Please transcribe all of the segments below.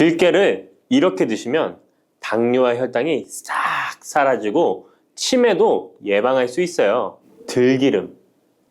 들깨를 이렇게 드시면 당뇨와 혈당이 싹 사라지고 치매도 예방할 수 있어요. 들기름,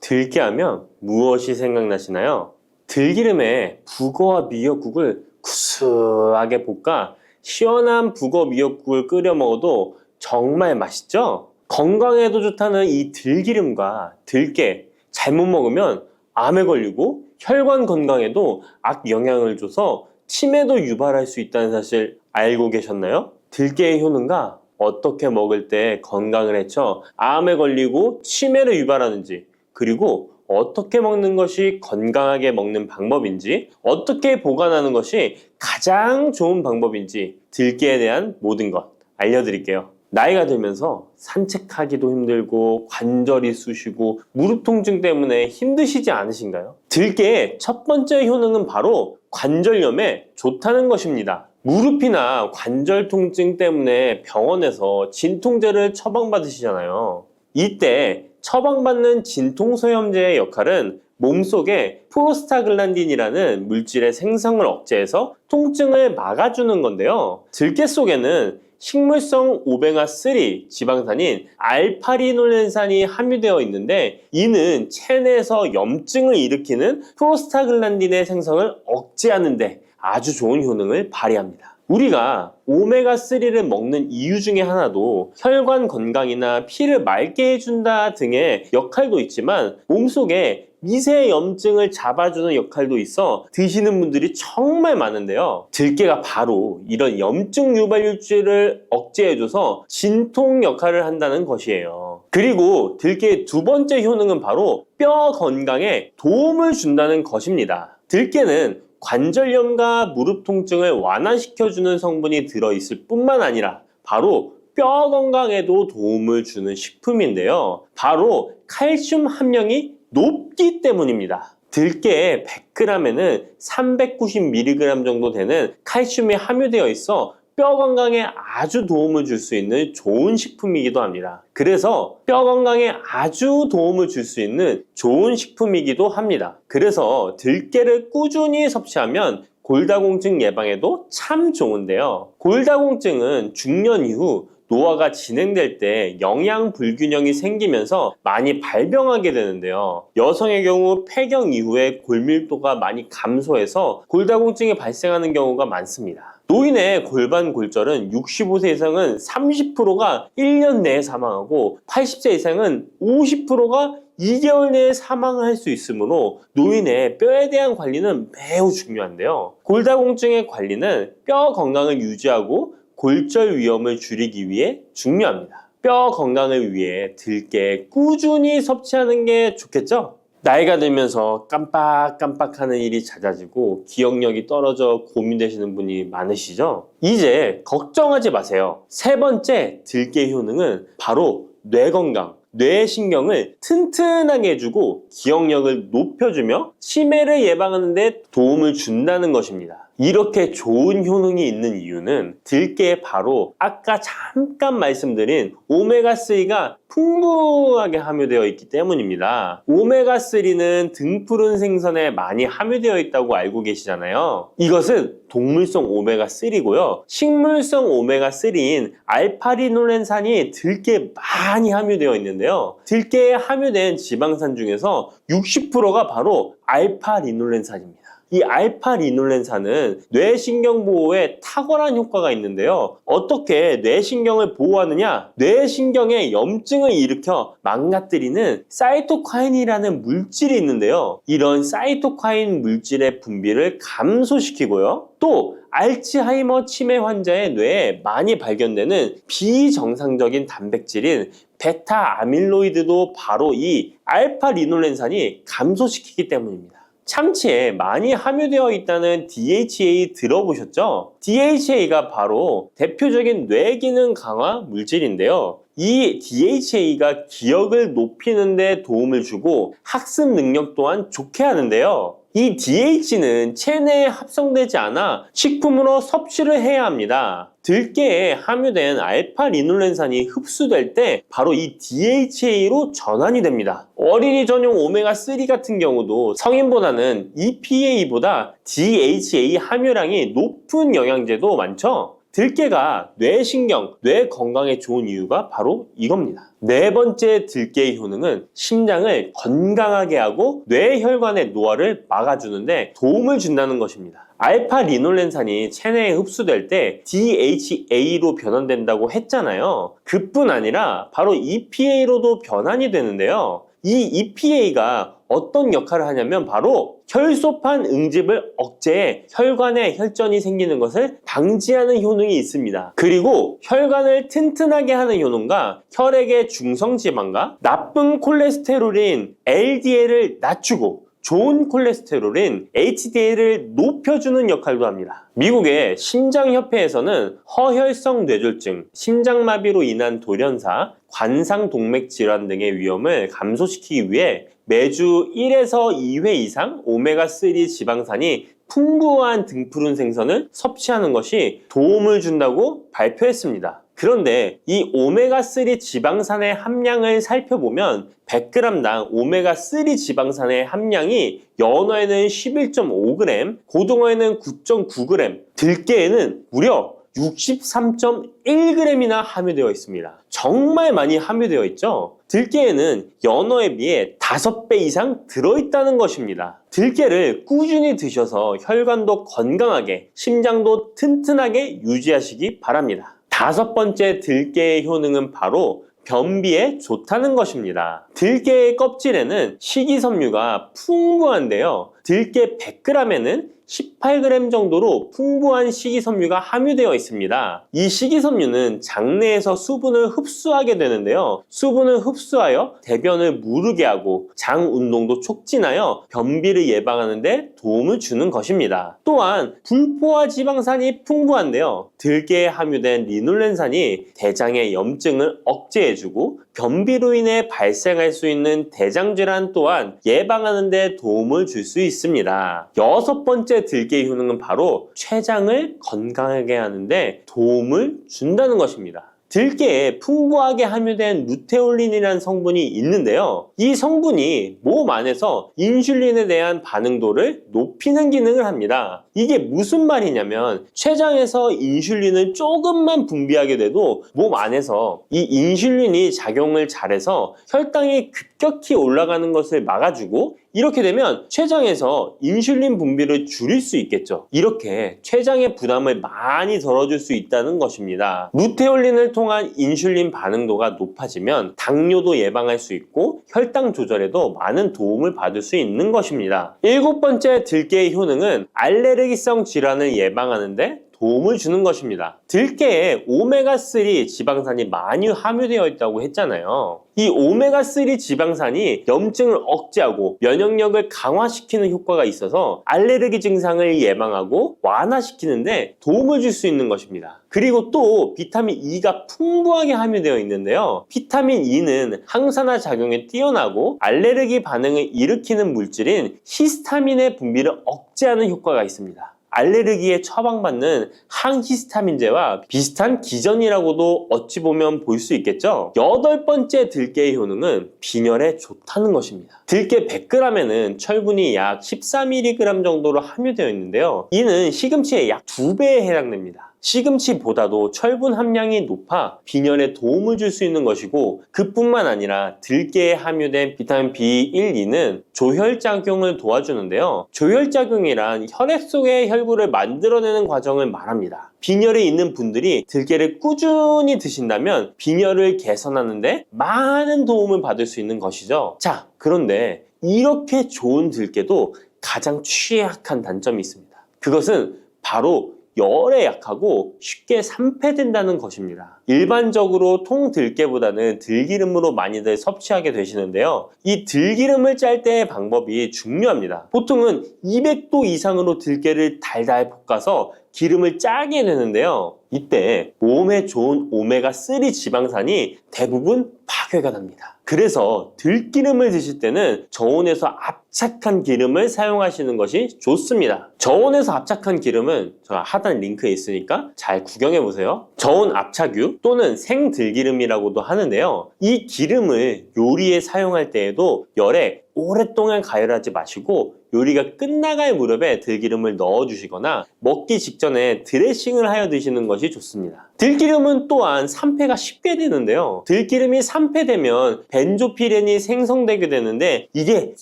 들깨하면 무엇이 생각나시나요? 들기름에 북어와 미역국을 구수하게 볶아 시원한 북어 미역국을 끓여 먹어도 정말 맛있죠? 건강에도 좋다는 이 들기름과 들깨 잘못 먹으면 암에 걸리고 혈관 건강에도 악영향을 줘서 치매도 유발할 수 있다는 사실 알고 계셨나요? 들깨의 효능과 어떻게 먹을 때 건강을 해쳐 암에 걸리고 치매를 유발하는지, 그리고 어떻게 먹는 것이 건강하게 먹는 방법인지, 어떻게 보관하는 것이 가장 좋은 방법인지 들깨에 대한 모든 것 알려드릴게요. 나이가 들면서 산책하기도 힘들고 관절이 쑤시고 무릎 통증 때문에 힘드시지 않으신가요? 들깨의 첫 번째 효능은 바로 관절염에 좋다는 것입니다. 무릎이나 관절 통증 때문에 병원에서 진통제를 처방받으시잖아요. 이때 처방받는 진통소염제의 역할은 몸속에 프로스타글란딘이라는 물질의 생성을 억제해서 통증을 막아주는 건데요. 들깨 속에는 식물성 오메가3 지방산인 알파리놀렌산이 함유되어 있는데, 이는 체내에서 염증을 일으키는 프로스타글란딘의 생성을 억제하는 데 아주 좋은 효능을 발휘합니다. 우리가 오메가3를 먹는 이유 중에 하나도 혈관 건강이나 피를 맑게 해준다 등의 역할도 있지만, 몸속에 미세 염증을 잡아주는 역할도 있어 드시는 분들이 정말 많은데요. 들깨가 바로 이런 염증 유발물질을 억제해줘서 진통 역할을 한다는 것이에요. 그리고 들깨의 두 번째 효능은 바로 뼈 건강에 도움을 준다는 것입니다. 들깨는 관절염과 무릎 통증을 완화시켜주는 성분이 들어있을 뿐만 아니라 바로 뼈 건강에도 도움을 주는 식품인데요. 바로 칼슘 함량이 높기 때문입니다. 들깨의 100g에는 390mg 정도 되는 칼슘이 함유되어 있어 뼈 건강에 아주 도움을 줄 수 있는 좋은 식품이기도 합니다. 그래서 뼈 건강에 아주 도움을 줄 수 있는 좋은 식품이기도 합니다. 그래서 들깨를 꾸준히 섭취하면 골다공증 예방에도 참 좋은데요. 골다공증은 중년 이후 노화가 진행될 때 영양 불균형이 생기면서 많이 발병하게 되는데요. 여성의 경우 폐경 이후에 골밀도가 많이 감소해서 골다공증이 발생하는 경우가 많습니다. 노인의 골반 골절은 65세 이상은 30%가 1년 내에 사망하고 80세 이상은 50%가 2개월 내에 사망을 할 수 있으므로 노인의 뼈에 대한 관리는 매우 중요한데요. 골다공증의 관리는 뼈 건강을 유지하고 골절 위험을 줄이기 위해 중요합니다. 뼈 건강을 위해 들깨 꾸준히 섭취하는 게 좋겠죠? 나이가 들면서 깜빡깜빡하는 일이 잦아지고 기억력이 떨어져 고민되시는 분이 많으시죠? 이제 걱정하지 마세요. 세 번째 들깨 효능은 바로 뇌 건강, 뇌 신경을 튼튼하게 해주고 기억력을 높여주며 치매를 예방하는 데 도움을 준다는 것입니다. 이렇게 좋은 효능이 있는 이유는 들깨에 바로 아까 잠깐 말씀드린 오메가3가 풍부하게 함유되어 있기 때문입니다. 오메가3는 등푸른 생선에 많이 함유되어 있다고 알고 계시잖아요. 이것은 동물성 오메가3고요. 식물성 오메가3인 알파리놀렌산이 들깨에 많이 함유되어 있는데요. 들깨에 함유된 지방산 중에서 60%가 바로 알파리놀렌산입니다. 이 알파리놀렌산은 뇌신경 보호에 탁월한 효과가 있는데요. 어떻게 뇌신경을 보호하느냐? 뇌신경에 염증을 일으켜 망가뜨리는 사이토카인이라는 물질이 있는데요. 이런 사이토카인 물질의 분비를 감소시키고요. 또 알츠하이머 치매 환자의 뇌에 많이 발견되는 비정상적인 단백질인 베타 아밀로이드도 바로 이 알파리놀렌산이 감소시키기 때문입니다. 참치에 많이 함유되어 있다는 DHA 들어보셨죠? DHA가 바로 대표적인 뇌기능 강화 물질인데요. 이 DHA가 기억을 높이는 데 도움을 주고 학습 능력 또한 좋게 하는데요. 이 DH는 체내에 합성되지 않아 식품으로 섭취를 해야 합니다. 들깨에 함유된 알파리놀렌산이 흡수될 때 바로 이 DHA로 전환이 됩니다. 어린이 전용 오메가3 같은 경우도 성인보다는 EPA보다 DHA 함유량이 높은 영양제도 많죠. 들깨가 뇌신경, 뇌 건강에 좋은 이유가 바로 이겁니다. 네 번째 들깨의 효능은 심장을 건강하게 하고 뇌혈관의 노화를 막아주는데 도움을 준다는 것입니다. 알파리놀렌산이 체내에 흡수될 때 DHA로 변환된다고 했잖아요. 그뿐 아니라 바로 EPA로도 변환이 되는데요. 이 EPA가 어떤 역할을 하냐면 바로 혈소판 응집을 억제해 혈관에 혈전이 생기는 것을 방지하는 효능이 있습니다. 그리고 혈관을 튼튼하게 하는 효능과 혈액의 중성지방과 나쁜 콜레스테롤인 LDL을 낮추고 좋은 콜레스테롤인 HDL을 높여주는 역할도 합니다. 미국의 심장협회에서는 허혈성 뇌졸중, 심장마비로 인한 돌연사, 관상동맥 질환 등의 위험을 감소시키기 위해 매주 1에서 2회 이상 오메가3 지방산이 풍부한 등푸른 생선을 섭취하는 것이 도움을 준다고 발표했습니다. 그런데 이 오메가3 지방산의 함량을 살펴보면 100g당 오메가3 지방산의 함량이 연어에는 11.5g, 고등어에는 9.9g, 들깨에는 무려 63.1g이나 함유되어 있습니다. 정말 많이 함유되어 있죠? 들깨에는 연어에 비해 5배 이상 들어있다는 것입니다. 들깨를 꾸준히 드셔서 혈관도 건강하게, 심장도 튼튼하게 유지하시기 바랍니다. 5번째 들깨의 효능은 바로 변비에 좋다는 것입니다. 들깨의 껍질에는 식이섬유가 풍부한데요. 들깨 100g에는 18g 정도로 풍부한 식이섬유가 함유되어 있습니다. 이 식이섬유는 장내에서 수분을 흡수하게 되는데요. 수분을 흡수하여 대변을 무르게 하고 장 운동도 촉진하여 변비를 예방하는 데 도움을 주는 것입니다. 또한 불포화 지방산이 풍부한데요. 들깨에 함유된 리놀렌산이 대장의 염증을 억제해주고 변비로 인해 발생할 수 있는 대장질환 또한 예방하는 데 도움을 줄 수 있습니다. 6번째 들깨의 효능은 바로 췌장을 건강하게 하는데 도움을 준다는 것입니다. 들깨에 풍부하게 함유된 루테올린이라는 성분이 있는데요. 이 성분이 몸 안에서 인슐린에 대한 반응도를 높이는 기능을 합니다. 이게 무슨 말이냐면 췌장에서 인슐린을 조금만 분비하게 돼도 몸 안에서 이 인슐린이 작용을 잘해서 혈당이 급격히 올라가는 것을 막아주고 이렇게 되면 췌장에서 인슐린 분비를 줄일 수 있겠죠. 이렇게 췌장의 부담을 많이 덜어줄 수 있다는 것입니다. 루테올린을 통한 인슐린 반응도가 높아지면 당뇨도 예방할 수 있고 혈당 조절에도 많은 도움을 받을 수 있는 것입니다. 7번째 들깨의 효능은 알레르기성 질환을 예방하는데 도움을 주는 것입니다. 들깨에 오메가3 지방산이 많이 함유되어 있다고 했잖아요. 이 오메가3 지방산이 염증을 억제하고 면역력을 강화시키는 효과가 있어서 알레르기 증상을 예방하고 완화시키는데 도움을 줄 수 있는 것입니다. 그리고 또 비타민 E가 풍부하게 함유되어 있는데요. 비타민 E는 항산화 작용에 뛰어나고 알레르기 반응을 일으키는 물질인 히스타민의 분비를 억제하는 효과가 있습니다. 알레르기에 처방받는 항히스타민제와 비슷한 기전이라고도 어찌 보면 볼 수 있겠죠. 8번째 들깨의 효능은 빈혈에 좋다는 것입니다. 들깨 100g에는 철분이 약 14mg 정도로 함유되어 있는데요. 이는 시금치의 약 2배에 해당됩니다. 시금치보다도 철분 함량이 높아 빈혈에 도움을 줄 수 있는 것이고 그뿐만 아니라 들깨에 함유된 비타민 B1, 2는 조혈작용을 도와주는데요. 조혈작용이란 혈액 속의 혈구를 만들어내는 과정을 말합니다. 빈혈이 있는 분들이 들깨를 꾸준히 드신다면 빈혈을 개선하는데 많은 도움을 받을 수 있는 것이죠. 자, 그런데 이렇게 좋은 들깨도 가장 취약한 단점이 있습니다. 그것은 바로 열에 약하고 쉽게 산패된다는 것입니다. 일반적으로 통들깨보다는 들기름으로 많이들 섭취하게 되시는데요. 이 들기름을 짤 때의 방법이 중요합니다. 보통은 200도 이상으로 들깨를 달달 볶아서 기름을 짜게 되는데요. 이때 몸에 좋은 오메가3 지방산이 대부분 파괴가 됩니다. 그래서 들기름을 드실 때는 저온에서 압착한 기름을 사용하시는 것이 좋습니다. 저온에서 압착한 기름은 제가 하단 링크에 있으니까 잘 구경해 보세요. 저온 압착유 또는 생들기름이라고도 하는데요. 이 기름을 요리에 사용할 때에도 열에 오랫동안 가열하지 마시고 요리가 끝나갈 무렵에 들기름을 넣어주시거나 먹기 직전에 드레싱을 하여 드시는 것이 좋습니다. 들기름은 또한 산패가 쉽게 되는데요. 들기름이 산패되면 벤조피렌이 생성되게 되는데 이게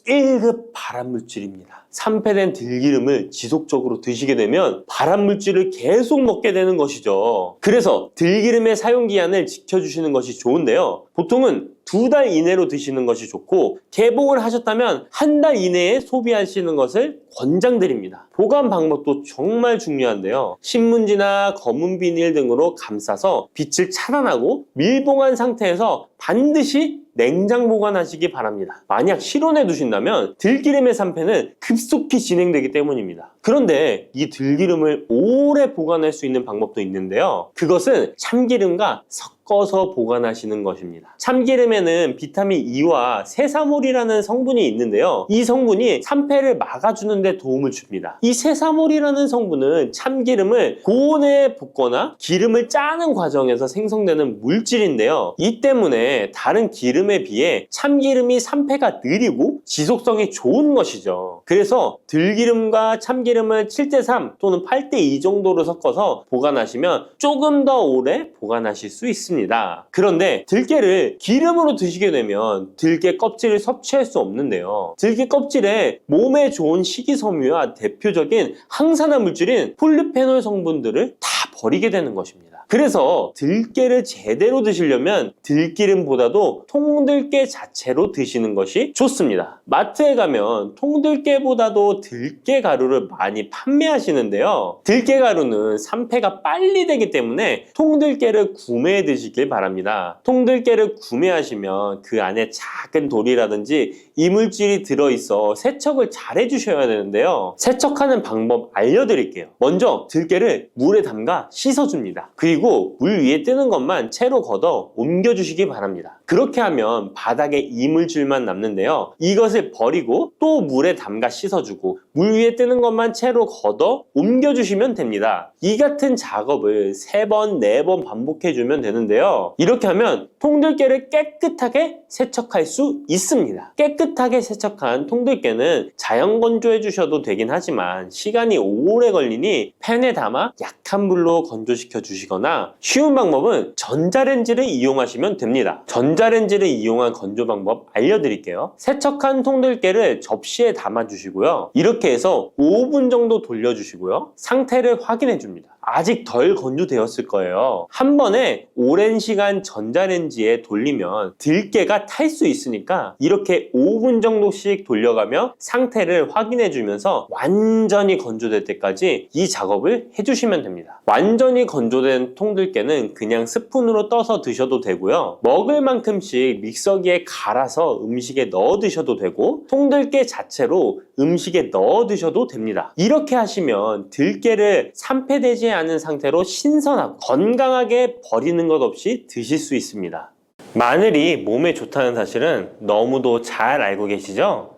1급 발암물질입니다. 산패된 들기름을 지속적으로 드시게 되면 발암물질을 계속 먹게 되는 것이죠. 그래서 들기름의 사용기한을 지켜주시는 것이 좋은데요. 보통은 2달 이내로 드시는 것이 좋고 개봉을 하셨다면 1달 이내에 소비하시는 것을 권장드립니다. 보관 방법도 정말 중요한데요. 신문지나 검은 비닐 등으로 감싸서 빛을 차단하고 밀봉한 상태에서 반드시 냉장 보관하시기 바랍니다. 만약 실온에 두신다면 들기름의 산패는 급속히 진행되기 때문입니다. 그런데 이 들기름을 오래 보관할 수 있는 방법도 있는데요. 그것은 참기름과 섞어서 보관하시는 것입니다. 참기름에는 비타민 E와 세사몰이라는 성분이 있는데요. 이 성분이 산패를 막아주는 데 도움을 줍니다. 이 세사몰이라는 성분은 참기름을 고온에 볶거나 기름을 짜는 과정에서 생성되는 물질인데요. 이 때문에 다른 기름에 비해 참기름이 산패가 느리고 지속성이 좋은 것이죠. 그래서 들기름과 참기름을 7:3 또는 8:2 정도로 섞어서 보관하시면 조금 더 오래 보관하실 수 있습니다. 그런데 들깨를 기름으로 드시게 되면 들깨 껍질을 섭취할 수 없는데요. 들깨 껍질에 몸에 좋은 식이섬유와 대표적인 항산화 물질인 폴리페놀 성분들을 다 버리게 되는 것입니다. 그래서 들깨를 제대로 드시려면 들기름보다도 통들깨 자체로 드시는 것이 좋습니다. 마트에 가면 통들깨보다도 들깨 가루를 많이 판매하시는데요. 들깨 가루는 산패가 빨리 되기 때문에 통들깨를 구매해 드시길 바랍니다. 통들깨를 구매하시면 그 안에 작은 돌이라든지 이물질이 들어있어 세척을 잘 해주셔야 되는데요. 세척하는 방법 알려드릴게요. 먼저 들깨를 물에 담가 씻어줍니다. 그리고 물 위에 뜨는 것만 채로 걷어 옮겨주시기 바랍니다. 그렇게 하면 바닥에 이물질만 남는데요. 이것을 버리고 또 물에 담가 씻어주고 물 위에 뜨는 것만 채로 걷어 옮겨주시면 됩니다. 이 같은 작업을 3번, 4번 반복해주면 되는데요. 이렇게 하면 통들깨를 깨끗하게 세척할 수 있습니다. 깨끗하게 세척한 통들깨는 자연 건조해 주셔도 되긴 하지만 시간이 오래 걸리니 팬에 담아 약한 불로 건조시켜 주시거나 쉬운 방법은 전자레인지를 이용하시면 됩니다. 전자레인지를 이용한 건조 방법 알려드릴게요. 세척한 통들깨를 접시에 담아 주시고요. 이렇게 해서 5분 정도 돌려주시고요. 상태를 확인해 줍니다. 아직 덜 건조되었을 거예요. 한 번에 오랜 시간 전자레인지에 돌리면 들깨가 탈 수 있으니까 이렇게 5분 정도씩 돌려가며 상태를 확인해 주면서 완전히 건조될 때까지 이 작업을 해주시면 됩니다. 완전히 건조된 통들깨는 그냥 스푼으로 떠서 드셔도 되고요. 먹을 만큼씩 믹서기에 갈아서 음식에 넣어 드셔도 되고 통들깨 자체로 음식에 넣어 드셔도 됩니다. 이렇게 하시면 들깨를 산패되지 않은 상태로 신선하고 건강하게 버리는 것 없이 드실 수 있습니다. 마늘이 몸에 좋다는 사실은 너무도 잘 알고 계시죠?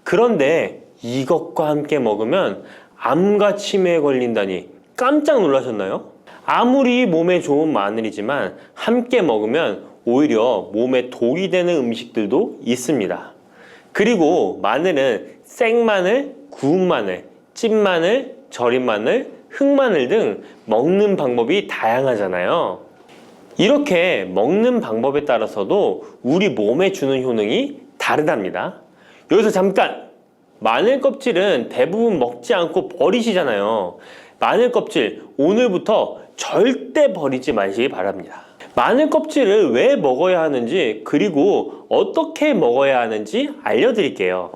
그런데 이것과 함께 먹으면 암과 치매에 걸린다니 깜짝 놀라셨나요? 아무리 몸에 좋은 마늘이지만 함께 먹으면 오히려 몸에 독이 되는 음식들도 있습니다. 그리고 마늘은 생마늘, 구운 마늘, 찐마늘, 절인 마늘, 흑마늘 등 먹는 방법이 다양하잖아요. 이렇게 먹는 방법에 따라서도 우리 몸에 주는 효능이 다르답니다. 여기서 잠깐! 마늘 껍질은 대부분 먹지 않고 버리시잖아요. 마늘 껍질 오늘부터 절대 버리지 마시기 바랍니다. 마늘 껍질을 왜 먹어야 하는지 그리고 어떻게 먹어야 하는지 알려드릴게요.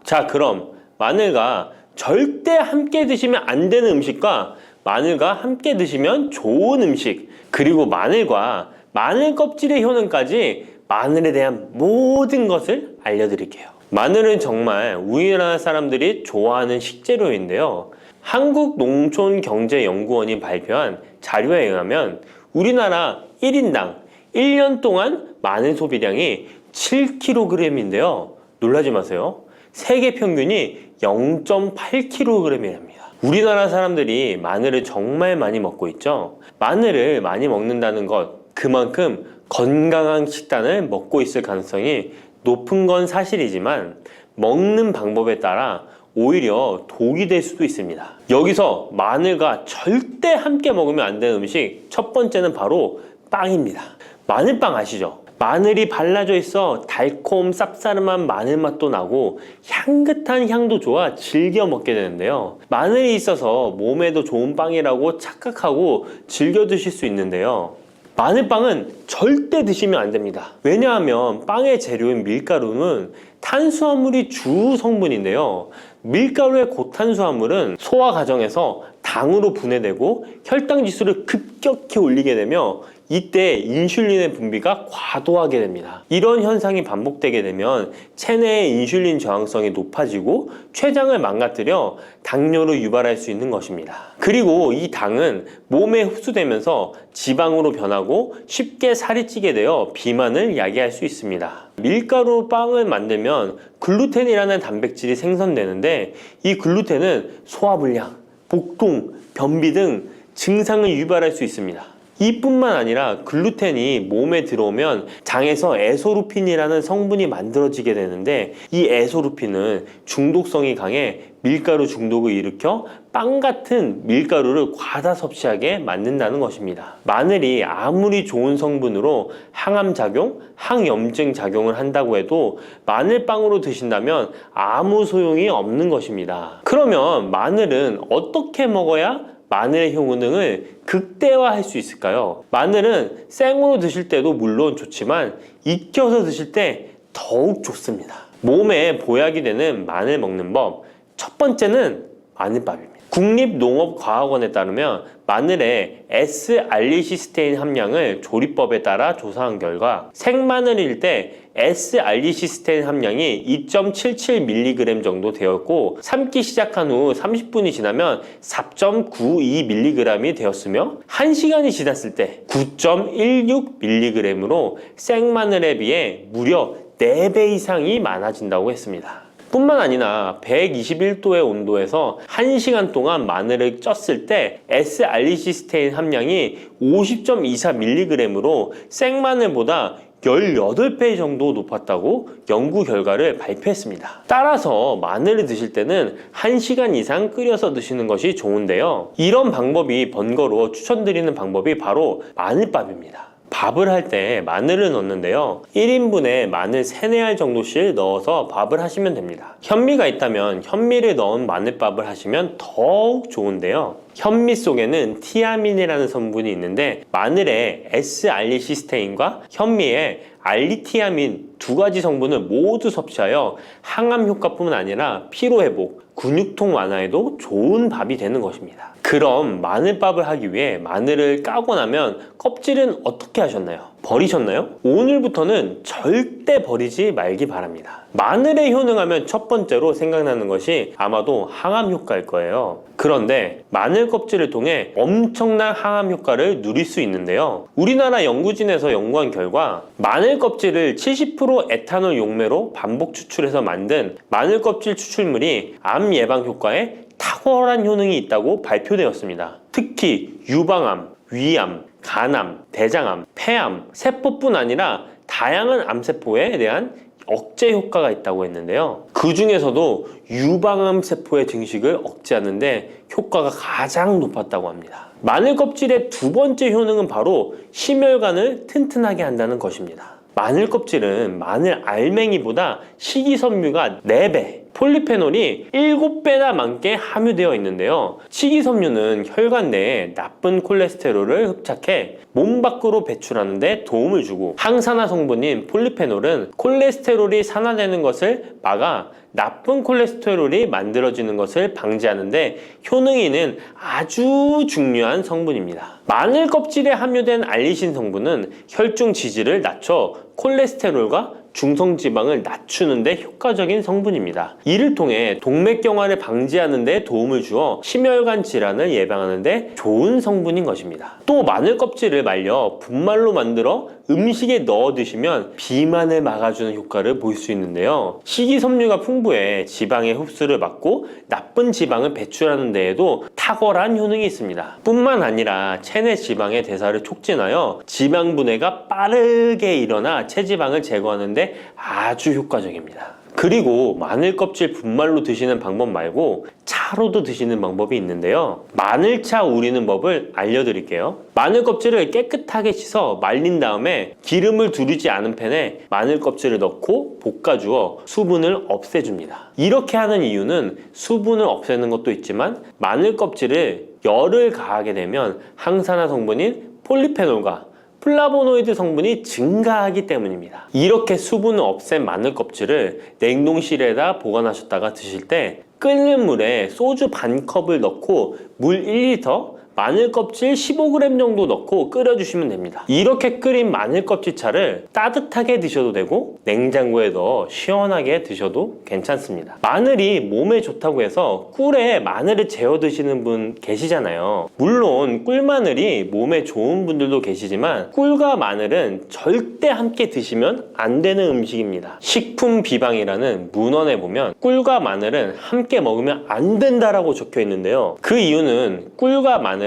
자, 그럼 마늘과 절대 함께 드시면 안 되는 음식과 마늘과 함께 드시면 좋은 음식, 그리고 마늘과 마늘 껍질의 효능까지 마늘에 대한 모든 것을 알려드릴게요. 마늘은 정말 우리나라 사람들이 좋아하는 식재료인데요. 한국농촌경제연구원이 발표한 자료에 의하면 우리나라 1인당 1년 동안 마늘 소비량이 7kg인데요. 놀라지 마세요. 세계 평균이 0.8kg이랍니다. 우리나라 사람들이 마늘을 정말 많이 먹고 있죠. 마늘을 많이 먹는다는 것, 그만큼 건강한 식단을 먹고 있을 가능성이 높은 건 사실이지만 먹는 방법에 따라 오히려 독이 될 수도 있습니다. 여기서 마늘과 절대 함께 먹으면 안 되는 음식, 첫 번째는 바로 빵입니다. 마늘빵 아시죠? 마늘이 발라져 있어 달콤 쌉싸름한 마늘 맛도 나고 향긋한 향도 좋아 즐겨 먹게 되는데요. 마늘이 있어서 몸에도 좋은 빵이라고 착각하고 즐겨 드실 수 있는데요. 마늘빵은 절대 드시면 안 됩니다. 왜냐하면 빵의 재료인 밀가루는 탄수화물이 주 성분인데요. 밀가루의 고탄수화물은 소화 과정에서 당으로 분해되고 혈당 지수를 급격히 올리게 되며 이때 인슐린의 분비가 과도하게 됩니다. 이런 현상이 반복되게 되면 체내의 인슐린 저항성이 높아지고 췌장을 망가뜨려 당뇨를 유발할 수 있는 것입니다. 그리고 이 당은 몸에 흡수되면서 지방으로 변하고 쉽게 살이 찌게 되어 비만을 야기할 수 있습니다. 밀가루 빵을 만들면 글루텐이라는 단백질이 생성되는데 이 글루텐은 소화불량, 복통, 변비 등 증상을 유발할 수 있습니다. 이뿐만 아니라 글루텐이 몸에 들어오면 장에서 에소루핀이라는 성분이 만들어지게 되는데 이 에소루핀은 중독성이 강해 밀가루 중독을 일으켜 빵 같은 밀가루를 과다 섭취하게 만든다는 것입니다. 마늘이 아무리 좋은 성분으로 항암작용, 항염증 작용을 한다고 해도 마늘빵으로 드신다면 아무 소용이 없는 것입니다. 그러면 마늘은 어떻게 먹어야 마늘의 효능을 극대화할 수 있을까요? 마늘은 생으로 드실 때도 물론 좋지만 익혀서 드실 때 더욱 좋습니다. 몸에 보약이 되는 마늘 먹는 법, 첫 번째는 마늘밥입니다. 국립농업과학원에 따르면 마늘의 S-알리시스테인 함량을 조리법에 따라 조사한 결과 생마늘일 때 S-알리시스테인 함량이 2.77mg 정도 되었고 삶기 시작한 후 30분이 지나면 4.92mg이 되었으며 1시간이 지났을 때 9.16mg으로 생마늘에 비해 무려 4배 이상이 많아진다고 했습니다. 뿐만 아니라 121도의 온도에서 1시간 동안 마늘을 쪘을 때 S-알리시스테인 함량이 50.24mg으로 생마늘보다 18배 정도 높았다고 연구 결과를 발표했습니다. 따라서 마늘을 드실 때는 1시간 이상 끓여서 드시는 것이 좋은데요. 이런 방법이 번거로워 추천드리는 방법이 바로 마늘밥입니다. 밥을 할 때 마늘을 넣는데요. 1인분에 마늘 3, 4알 정도씩 넣어서 밥을 하시면 됩니다. 현미가 있다면 현미를 넣은 마늘밥을 하시면 더욱 좋은데요. 현미 속에는 티아민이라는 성분이 있는데 마늘의 S-알리시스테인과 현미의 알리티아민 두 가지 성분을 모두 섭취하여 항암 효과뿐만 아니라 피로회복, 근육통 완화에도 좋은 밥이 되는 것입니다. 그럼 마늘밥을 하기 위해 마늘을 까고 나면 껍질은 어떻게 하셨나요? 버리셨나요? 오늘부터는 절대 버리지 말기 바랍니다. 마늘에 효능하면 첫 번째로 생각나는 것이 아마도 항암 효과일 거예요. 그런데 마늘 껍질을 통해 엄청난 항암 효과를 누릴 수 있는데요. 우리나라 연구진에서 연구한 결과 마늘 껍질을 70% 에탄올 용매로 반복 추출해서 만든 마늘 껍질 추출물이 암 예방 효과에 탁월한 효능이 있다고 발표되었습니다. 특히 유방암, 위암, 간암, 대장암, 폐암, 세포뿐 아니라 다양한 암세포에 대한 억제 효과가 있다고 했는데요. 그 중에서도 유방암 세포의 증식을 억제하는 데 효과가 가장 높았다고 합니다. 마늘 껍질의 두 번째 효능은 바로 심혈관을 튼튼하게 한다는 것입니다. 마늘 껍질은 마늘 알맹이보다 식이섬유가 4배, 폴리페놀이 7배나 많게 함유되어 있는데요. 식이섬유는 혈관 내에 나쁜 콜레스테롤을 흡착해 몸 밖으로 배출하는 데 도움을 주고 항산화 성분인 폴리페놀은 콜레스테롤이 산화되는 것을 막아 나쁜 콜레스테롤이 만들어지는 것을 방지하는 데 효능이 있는 아주 중요한 성분입니다. 마늘 껍질에 함유된 알리신 성분은 혈중 지지를 낮춰 콜레스테롤과 중성지방을 낮추는 데 효과적인 성분입니다. 이를 통해 동맥경화를 방지하는 데 도움을 주어 심혈관 질환을 예방하는 데 좋은 성분인 것입니다. 또 마늘 껍질을 말려 분말로 만들어 음식에 넣어 드시면 비만을 막아주는 효과를 볼 수 있는데요. 식이섬유가 풍부해 지방의 흡수를 막고 나쁜 지방을 배출하는 데에도 탁월한 효능이 있습니다. 뿐만 아니라 체내 지방의 대사를 촉진하여 지방 분해가 빠르게 일어나 체지방을 제거하는 데 아주 효과적입니다. 그리고 마늘 껍질 분말로 드시는 방법 말고 차로도 드시는 방법이 있는데요. 마늘차 우리는 법을 알려드릴게요. 마늘 껍질을 깨끗하게 씻어 말린 다음에 기름을 두르지 않은 팬에 마늘 껍질을 넣고 볶아주어 수분을 없애줍니다. 이렇게 하는 이유는 수분을 없애는 것도 있지만 마늘 껍질을 열을 가하게 되면 항산화 성분인 폴리페놀과 플라보노이드 성분이 증가하기 때문입니다. 이렇게 수분을 없앤 마늘 껍질을 냉동실에다 보관하셨다가 드실 때 끓는 물에 소주 반 컵을 넣고 물 1리터, 마늘 껍질 15g 정도 넣고 끓여주시면 됩니다. 이렇게 끓인 마늘 껍질차를 따뜻하게 드셔도 되고 냉장고에 넣어 시원하게 드셔도 괜찮습니다. 마늘이 몸에 좋다고 해서 꿀에 마늘을 재워 드시는 분 계시잖아요. 물론 꿀마늘이 몸에 좋은 분들도 계시지만 꿀과 마늘은 절대 함께 드시면 안 되는 음식입니다. 식품 비방이라는 문헌에 보면 꿀과 마늘은 함께 먹으면 안 된다라고 적혀 있는데요. 그 이유는 꿀과 마늘은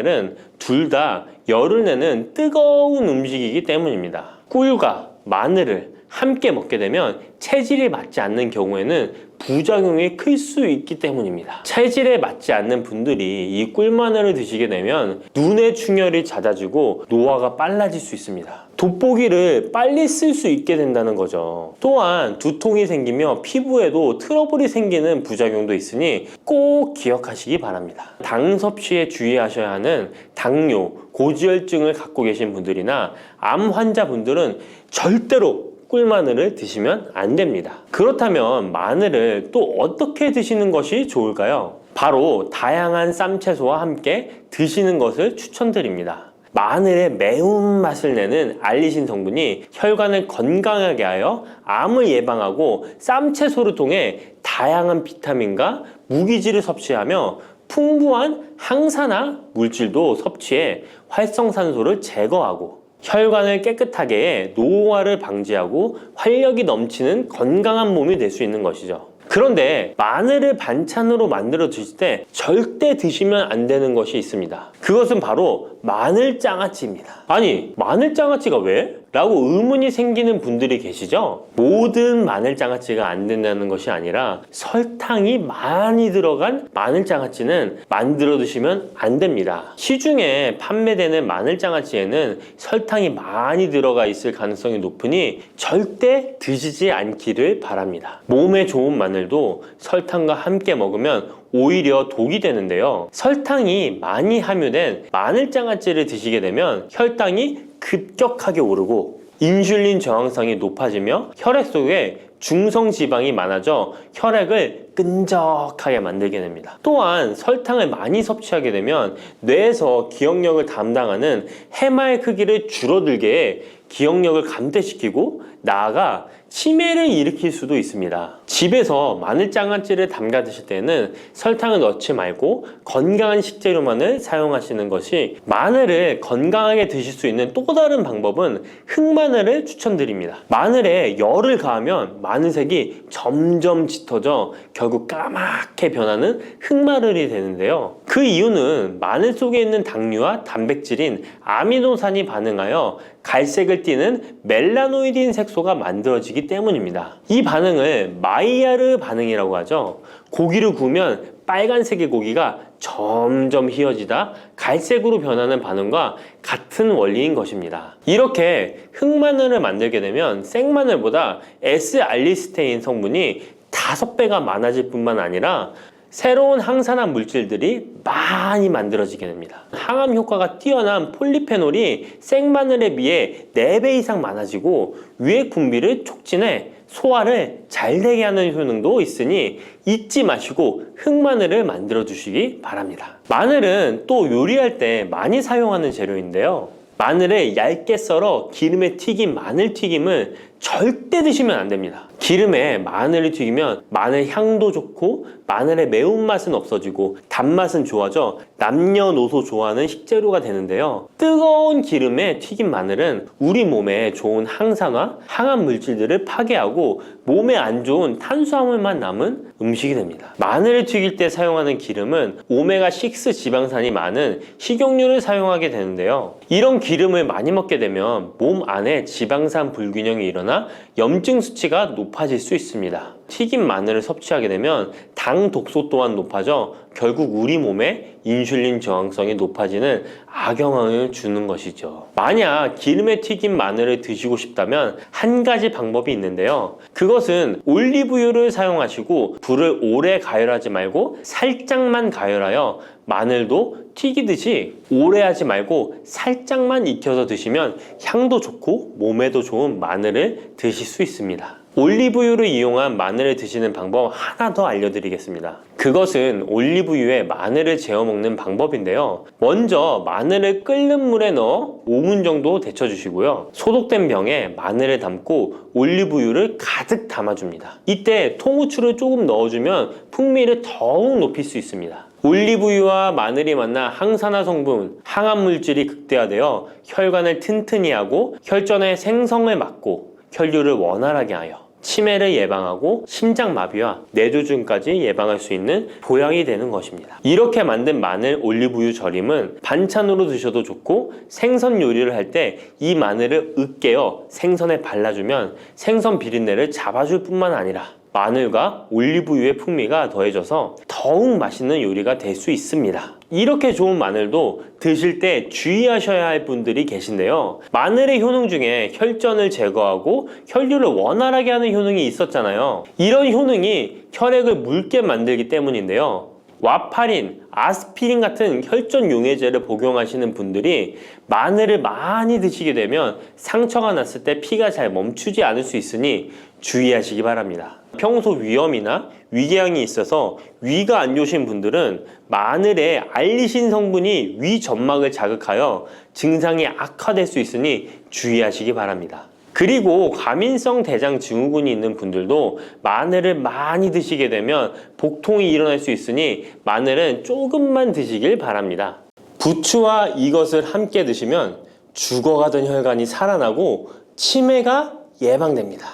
둘 다 열을 내는 뜨거운 음식이기 때문입니다. 꿀과 마늘을 함께 먹게 되면 체질이 맞지 않는 경우에는 부작용이 클 수 있기 때문입니다. 체질에 맞지 않는 분들이 이 꿀마늘을 드시게 되면 눈의 충혈이 잦아지고 노화가 빨라질 수 있습니다. 돋보기를 빨리 쓸 수 있게 된다는 거죠. 또한 두통이 생기며 피부에도 트러블이 생기는 부작용도 있으니 꼭 기억하시기 바랍니다. 당 섭취에 주의하셔야 하는 당뇨, 고지혈증을 갖고 계신 분들이나 암 환자분들은 절대로 꿀마늘을 드시면 안 됩니다. 그렇다면 마늘을 또 어떻게 드시는 것이 좋을까요? 바로 다양한 쌈채소와 함께 드시는 것을 추천드립니다. 마늘의 매운맛을 내는 알리신 성분이 혈관을 건강하게 하여 암을 예방하고 쌈채소를 통해 다양한 비타민과 무기질을 섭취하며 풍부한 항산화 물질도 섭취해 활성산소를 제거하고 혈관을 깨끗하게 해 노화를 방지하고 활력이 넘치는 건강한 몸이 될 수 있는 것이죠. 그런데 마늘을 반찬으로 만들어 드실 때 절대 드시면 안 되는 것이 있습니다. 그것은 바로 마늘장아찌입니다. 아니, 마늘장아찌가 왜? 라고 의문이 생기는 분들이 계시죠? 모든 마늘장아찌가 안 된다는 것이 아니라 설탕이 많이 들어간 마늘장아찌는 만들어 드시면 안 됩니다. 시중에 판매되는 마늘장아찌에는 설탕이 많이 들어가 있을 가능성이 높으니 절대 드시지 않기를 바랍니다. 몸에 좋은 마늘도 설탕과 함께 먹으면 오히려 독이 되는데요. 설탕이 많이 함유된 마늘장아찌를 드시게 되면 혈당이 급격하게 오르고 인슐린 저항성이 높아지며 혈액 속에 중성지방이 많아져 혈액을 끈적하게 만들게 됩니다. 또한 설탕을 많이 섭취하게 되면 뇌에서 기억력을 담당하는 해마의 크기를 줄어들게 해 기억력을 감퇴시키고 나아가 치매를 일으킬 수도 있습니다. 집에서 마늘장아찌를 담가 드실 때는 설탕을 넣지 말고 건강한 식재료만을 사용하시는 것이, 마늘을 건강하게 드실 수 있는 또 다른 방법은 흑마늘을 추천드립니다. 마늘에 열을 가하면 마늘색이 점점 짙어져 결국 까맣게 변하는 흑마늘이 되는데요. 그 이유는 마늘 속에 있는 당류와 단백질인 아미노산이 반응하여 갈색을 띠는 멜라노이딘 색소가 만들어지기 때문입니다. 이 반응을 마이야르 반응이라고 하죠. 고기를 구우면 빨간색의 고기가 점점 휘어지다 갈색으로 변하는 반응과 같은 원리인 것입니다. 이렇게 흑마늘을 만들게 되면 생마늘보다 S알리스테인 성분이 5배가 많아질 뿐만 아니라 새로운 항산화 물질들이 많이 만들어지게 됩니다. 항암 효과가 뛰어난 폴리페놀이 생마늘에 비해 4배 이상 많아지고 유액 분비를 촉진해 소화를 잘 되게 하는 효능도 있으니 잊지 마시고 흑마늘을 만들어 주시기 바랍니다. 마늘은 또 요리할 때 많이 사용하는 재료인데요. 마늘을 얇게 썰어 기름에 튀긴 마늘튀김을 절대 드시면 안 됩니다. 기름에 마늘을 튀기면 마늘 향도 좋고 마늘의 매운맛은 없어지고 단맛은 좋아져 남녀노소 좋아하는 식재료가 되는데요. 뜨거운 기름에 튀긴 마늘은 우리 몸에 좋은 항산화, 항암 물질들을 파괴하고 몸에 안 좋은 탄수화물만 남은 음식이 됩니다. 마늘을 튀길 때 사용하는 기름은 오메가6 지방산이 많은 식용유를 사용하게 되는데요. 이런 기름을 많이 먹게 되면 몸 안에 지방산 불균형이 일어나 염증 수치가 높아질 수 있습니다. 튀긴 마늘을 섭취하게 되면 당 독소 또한 높아져 결국 우리 몸에 인슐린 저항성이 높아지는 악영향을 주는 것이죠. 만약 기름에 튀긴 마늘을 드시고 싶다면 한 가지 방법이 있는데요. 그것은 올리브유를 사용하시고 불을 오래 가열하지 말고 살짝만 가열하여 마늘도 튀기듯이 오래 하지 말고 살짝만 익혀서 드시면 향도 좋고 몸에도 좋은 마늘을 드실 수 있습니다. 올리브유를 이용한 마늘을 드시는 방법 하나 더 알려드리겠습니다. 그것은 올리브유에 마늘을 재워 먹는 방법인데요. 먼저 마늘을 끓는 물에 넣어 5분 정도 데쳐주시고요. 소독된 병에 마늘을 담고 올리브유를 가득 담아줍니다. 이때 통후추를 조금 넣어주면 풍미를 더욱 높일 수 있습니다. 올리브유와 마늘이 만나 항산화 성분, 항암 물질이 극대화되어 혈관을 튼튼히 하고 혈전의 생성을 막고 혈류를 원활하게 하여 치매를 예방하고 심장마비와 뇌졸중까지 예방할 수 있는 보약이 되는 것입니다. 이렇게 만든 마늘 올리브유 절임은 반찬으로 드셔도 좋고 생선 요리를 할 때 이 마늘을 으깨어 생선에 발라주면 생선 비린내를 잡아줄 뿐만 아니라 마늘과 올리브유의 풍미가 더해져서 더욱 맛있는 요리가 될 수 있습니다. 이렇게 좋은 마늘도 드실 때 주의하셔야 할 분들이 계신데요. 마늘의 효능 중에 혈전을 제거하고 혈류를 원활하게 하는 효능이 있었잖아요. 이런 효능이 혈액을 묽게 만들기 때문인데요. 와파린, 아스피린 같은 혈전 용해제를 복용하시는 분들이 마늘을 많이 드시게 되면 상처가 났을 때 피가 잘 멈추지 않을 수 있으니 주의하시기 바랍니다. 평소 위염이나 위궤양이 있어서 위가 안 좋으신 분들은 마늘에 알리신 성분이 위 점막을 자극하여 증상이 악화될 수 있으니 주의하시기 바랍니다. 그리고 과민성 대장 증후군이 있는 분들도 마늘을 많이 드시게 되면 복통이 일어날 수 있으니 마늘은 조금만 드시길 바랍니다. 부추와 이것을 함께 드시면 죽어가던 혈관이 살아나고 치매가 예방됩니다.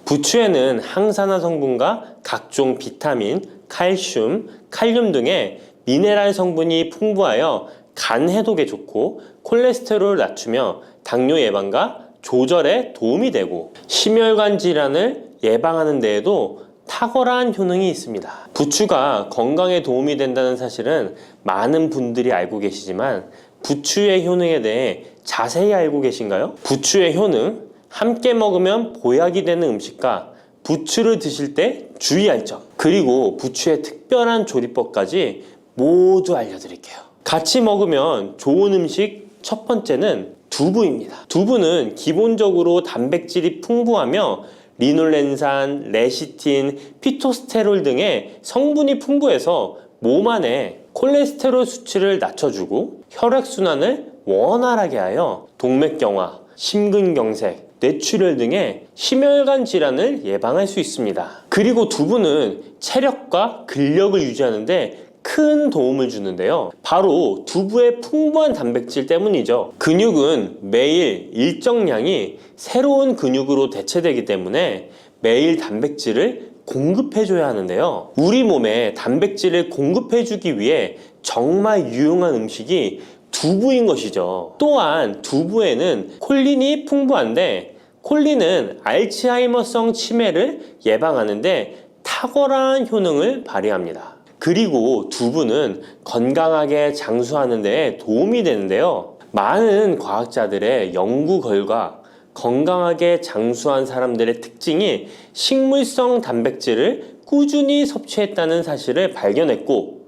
부추에는 항산화 성분과 각종 비타민, 칼슘, 칼륨 등의 미네랄 성분이 풍부하여 간 해독에 좋고 콜레스테롤을 낮추며 당뇨 예방과 조절에 도움이 되고 심혈관 질환을 예방하는 데에도 탁월한 효능이 있습니다. 부추가 건강에 도움이 된다는 사실은 많은 분들이 알고 계시지만 부추의 효능에 대해 자세히 알고 계신가요? 부추의 효능, 함께 먹으면 보약이 되는 음식과 부추를 드실 때 주의할 점, 그리고 부추의 특별한 조리법까지 모두 알려드릴게요. 같이 먹으면 좋은 음식 첫 번째는 두부입니다. 두부는 기본적으로 단백질이 풍부하며 리놀렌산, 레시틴, 피토스테롤 등의 성분이 풍부해서 몸 안에 콜레스테롤 수치를 낮춰주고 혈액순환을 원활하게 하여 동맥경화, 심근경색, 뇌출혈 등의 심혈관 질환을 예방할 수 있습니다. 그리고 두부는 체력과 근력을 유지하는 데 큰 도움을 주는데요. 바로 두부의 풍부한 단백질 때문이죠. 근육은 매일 일정량이 새로운 근육으로 대체되기 때문에 매일 단백질을 공급해줘야 하는데요. 우리 몸에 단백질을 공급해주기 위해 정말 유용한 음식이 두부인 것이죠. 또한 두부에는 콜린이 풍부한데 콜린은 알츠하이머성 치매를 예방하는데 탁월한 효능을 발휘합니다. 그리고 두부는 건강하게 장수하는 데 도움이 되는데요. 많은 과학자들의 연구 결과 건강하게 장수한 사람들의 특징이 식물성 단백질을 꾸준히 섭취했다는 사실을 발견했고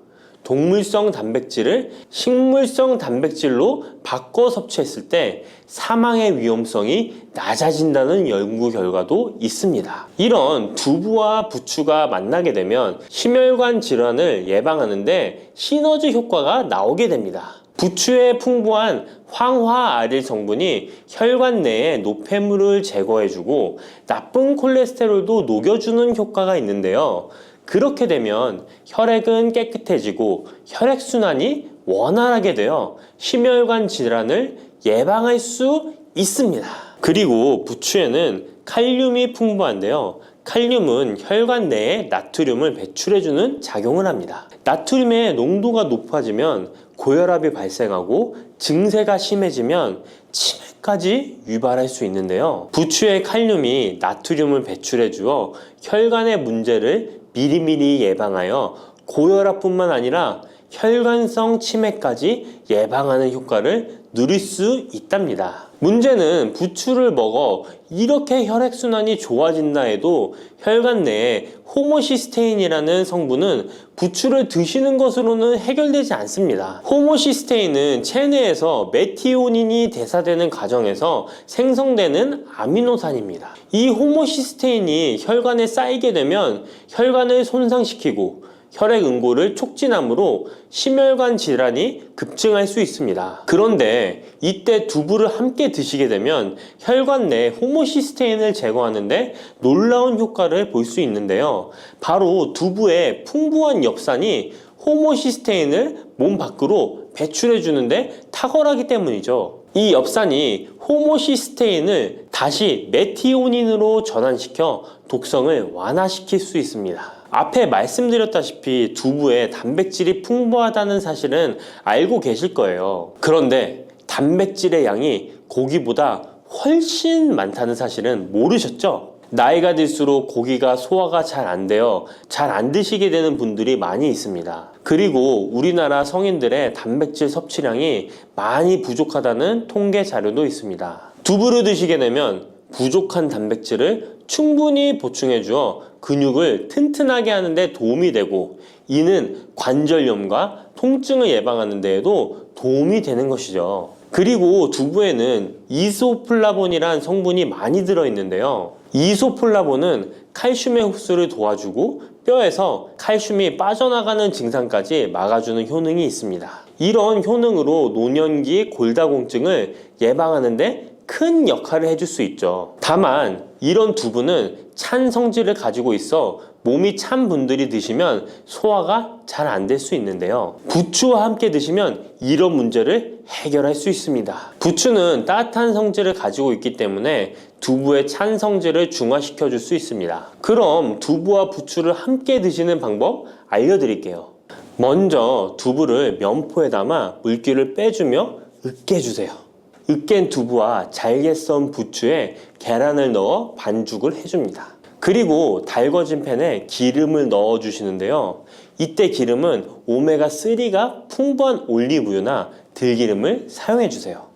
동물성 단백질을 식물성 단백질로 바꿔 섭취했을 때 사망의 위험성이 낮아진다는 연구 결과도 있습니다. 이런 두부와 부추가 만나게 되면 심혈관 질환을 예방하는데 시너지 효과가 나오게 됩니다. 부추에 풍부한 황화아릴 성분이 혈관 내에 노폐물을 제거해주고 나쁜 콜레스테롤도 녹여주는 효과가 있는데요. 그렇게 되면 혈액은 깨끗해지고 혈액순환이 원활하게 되어 심혈관 질환을 예방할 수 있습니다. 그리고 부추에는 칼륨이 풍부한데요. 칼륨은 혈관 내에 나트륨을 배출해주는 작용을 합니다. 나트륨의 농도가 높아지면 고혈압이 발생하고 증세가 심해지면 치매까지 유발할 수 있는데요. 부추의 칼륨이 나트륨을 배출해 주어 혈관의 문제를 미리미리 예방하여 고혈압뿐만 아니라 혈관성 치매까지 예방하는 효과를 누릴 수 있답니다. 문제는 부추를 먹어 이렇게 혈액순환이 좋아진다 해도 혈관 내에 호모시스테인이라는 성분은 부추를 드시는 것으로는 해결되지 않습니다. 호모시스테인은 체내에서 메티오닌이 대사되는 과정에서 생성되는 아미노산입니다. 이 호모시스테인이 혈관에 쌓이게 되면 혈관을 손상시키고 혈액 응고를 촉진하므로 심혈관 질환이 급증할 수 있습니다. 그런데 이때 두부를 함께 드시게 되면 혈관 내 호모시스테인을 제거하는데 놀라운 효과를 볼 수 있는데요. 바로 두부의 풍부한 엽산이 호모시스테인을 몸 밖으로 배출해 주는데 탁월하기 때문이죠. 이 엽산이 호모시스테인을 다시 메티오닌으로 전환시켜 독성을 완화시킬 수 있습니다. 앞에 말씀드렸다시피 두부에 단백질이 풍부하다는 사실은 알고 계실 거예요. 그런데 단백질의 양이 고기보다 훨씬 많다는 사실은 모르셨죠? 나이가 들수록 고기가 소화가 잘 안 되어 잘 안 드시게 되는 분들이 많이 있습니다. 그리고 우리나라 성인들의 단백질 섭취량이 많이 부족하다는 통계 자료도 있습니다. 두부를 드시게 되면 부족한 단백질을 충분히 보충해 주어 근육을 튼튼하게 하는 데 도움이 되고, 이는 관절염과 통증을 예방하는 데에도 도움이 되는 것이죠. 그리고 두부에는 이소플라본이란 성분이 많이 들어있는데요. 이소플라본은 칼슘의 흡수를 도와주고 뼈에서 칼슘이 빠져나가는 증상까지 막아주는 효능이 있습니다. 이런 효능으로 노년기 골다공증을 예방하는 데 큰 역할을 해줄 수 있죠. 다만 이런 두부는 찬 성질을 가지고 있어 몸이 찬 분들이 드시면 소화가 잘 안 될 수 있는데요. 부추와 함께 드시면 이런 문제를 해결할 수 있습니다. 부추는 따뜻한 성질을 가지고 있기 때문에 두부의 찬 성질을 중화시켜 줄 수 있습니다. 그럼 두부와 부추를 함께 드시는 방법 알려드릴게요. 먼저 두부를 면포에 담아 물기를 빼주며 으깨주세요. 으깬 두부와 잘게 썬 부추에 계란을 넣어 반죽을 해줍니다. 그리고 달궈진 팬에 기름을 넣어 주시는데요. 이때 기름은 오메가3가 풍부한 올리브유나 들기름을 사용해 주세요.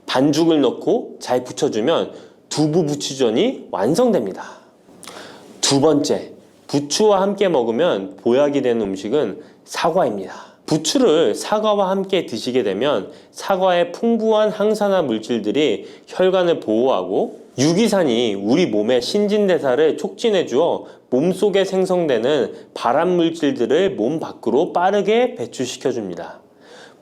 반죽을 넣고 잘 부쳐주면 두부 부추전이 완성됩니다. 두 번째, 부추와 함께 먹으면 보약이 되는 음식은 사과입니다. 부추를 사과와 함께 드시게 되면 사과의 풍부한 항산화 물질들이 혈관을 보호하고 유기산이 우리 몸의 신진대사를 촉진해 주어 몸속에 생성되는 발암 물질들을 몸 밖으로 빠르게 배출시켜 줍니다.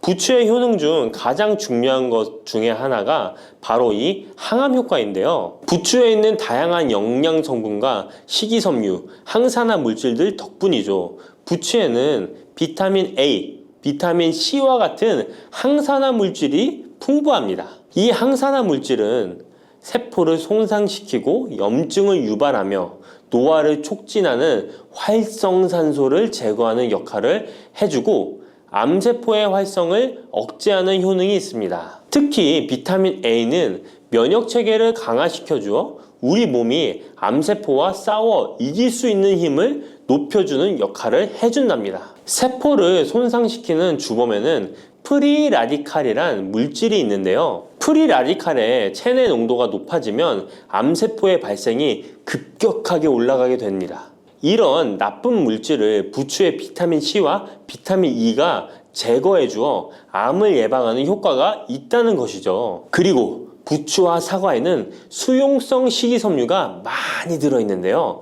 부추의 효능 중 가장 중요한 것 중에 하나가 바로 이 항암 효과인데요. 부추에 있는 다양한 영양 성분과 식이섬유, 항산화 물질들 덕분이죠. 부추에는 비타민 A, 비타민 C와 같은 항산화 물질이 풍부합니다. 이 항산화 물질은 세포를 손상시키고 염증을 유발하며 노화를 촉진하는 활성산소를 제거하는 역할을 해주고 암세포의 활성을 억제하는 효능이 있습니다. 특히 비타민 A는 면역체계를 강화시켜주어 우리 몸이 암세포와 싸워 이길 수 있는 힘을 높여주는 역할을 해준답니다. 세포를 손상시키는 주범에는 프리라디칼이란 물질이 있는데요. 프리라디칼의 체내 농도가 높아지면 암세포의 발생이 급격하게 올라가게 됩니다. 이런 나쁜 물질을 부추의 비타민 C와 비타민 E가 제거해 주어 암을 예방하는 효과가 있다는 것이죠. 그리고 부추와 사과에는 수용성 식이섬유가 많이 들어있는데요.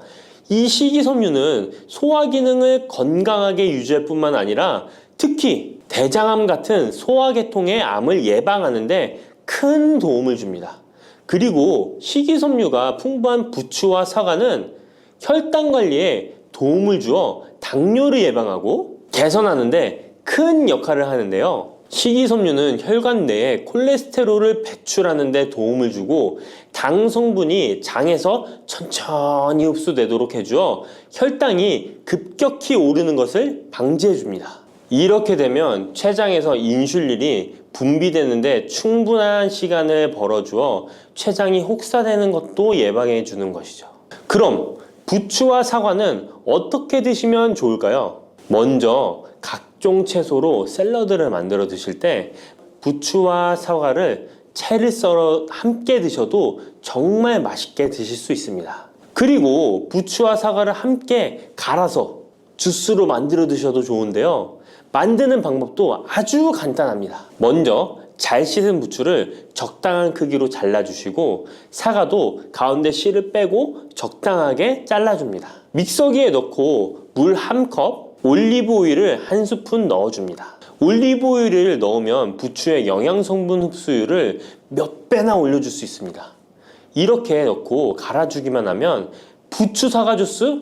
이 식이섬유는 소화 기능을 건강하게 유지할 뿐만 아니라 특히 대장암 같은 소화계통의 암을 예방하는데 큰 도움을 줍니다. 그리고 식이섬유가 풍부한 부추와 사과는 혈당 관리에 도움을 주어 당뇨를 예방하고 개선하는데 큰 역할을 하는데요. 식이섬유는 혈관 내에 콜레스테롤을 배출하는 데 도움을 주고 당 성분이 장에서 천천히 흡수되도록 해주어 혈당이 급격히 오르는 것을 방지해 줍니다. 이렇게 되면 췌장에서 인슐린이 분비되는데 충분한 시간을 벌어주어 췌장이 혹사되는 것도 예방해 주는 것이죠. 그럼 부추와 사과는 어떻게 드시면 좋을까요? 먼저 각종 채소로 샐러드를 만들어 드실 때 부추와 사과를 채를 썰어 함께 드셔도 정말 맛있게 드실 수 있습니다. 그리고 부추와 사과를 함께 갈아서 주스로 만들어 드셔도 좋은데요. 만드는 방법도 아주 간단합니다. 먼저 잘 씻은 부추를 적당한 크기로 잘라주시고 사과도 가운데 씨를 빼고 적당하게 잘라줍니다. 믹서기에 넣고 물 1컵, 올리브 오일을 1스푼 넣어줍니다. 올리브 오일을 넣으면 부추의 영양 성분 흡수율을 몇 배나 올려줄 수 있습니다. 이렇게 넣고 갈아주기만 하면 부추 사과 주스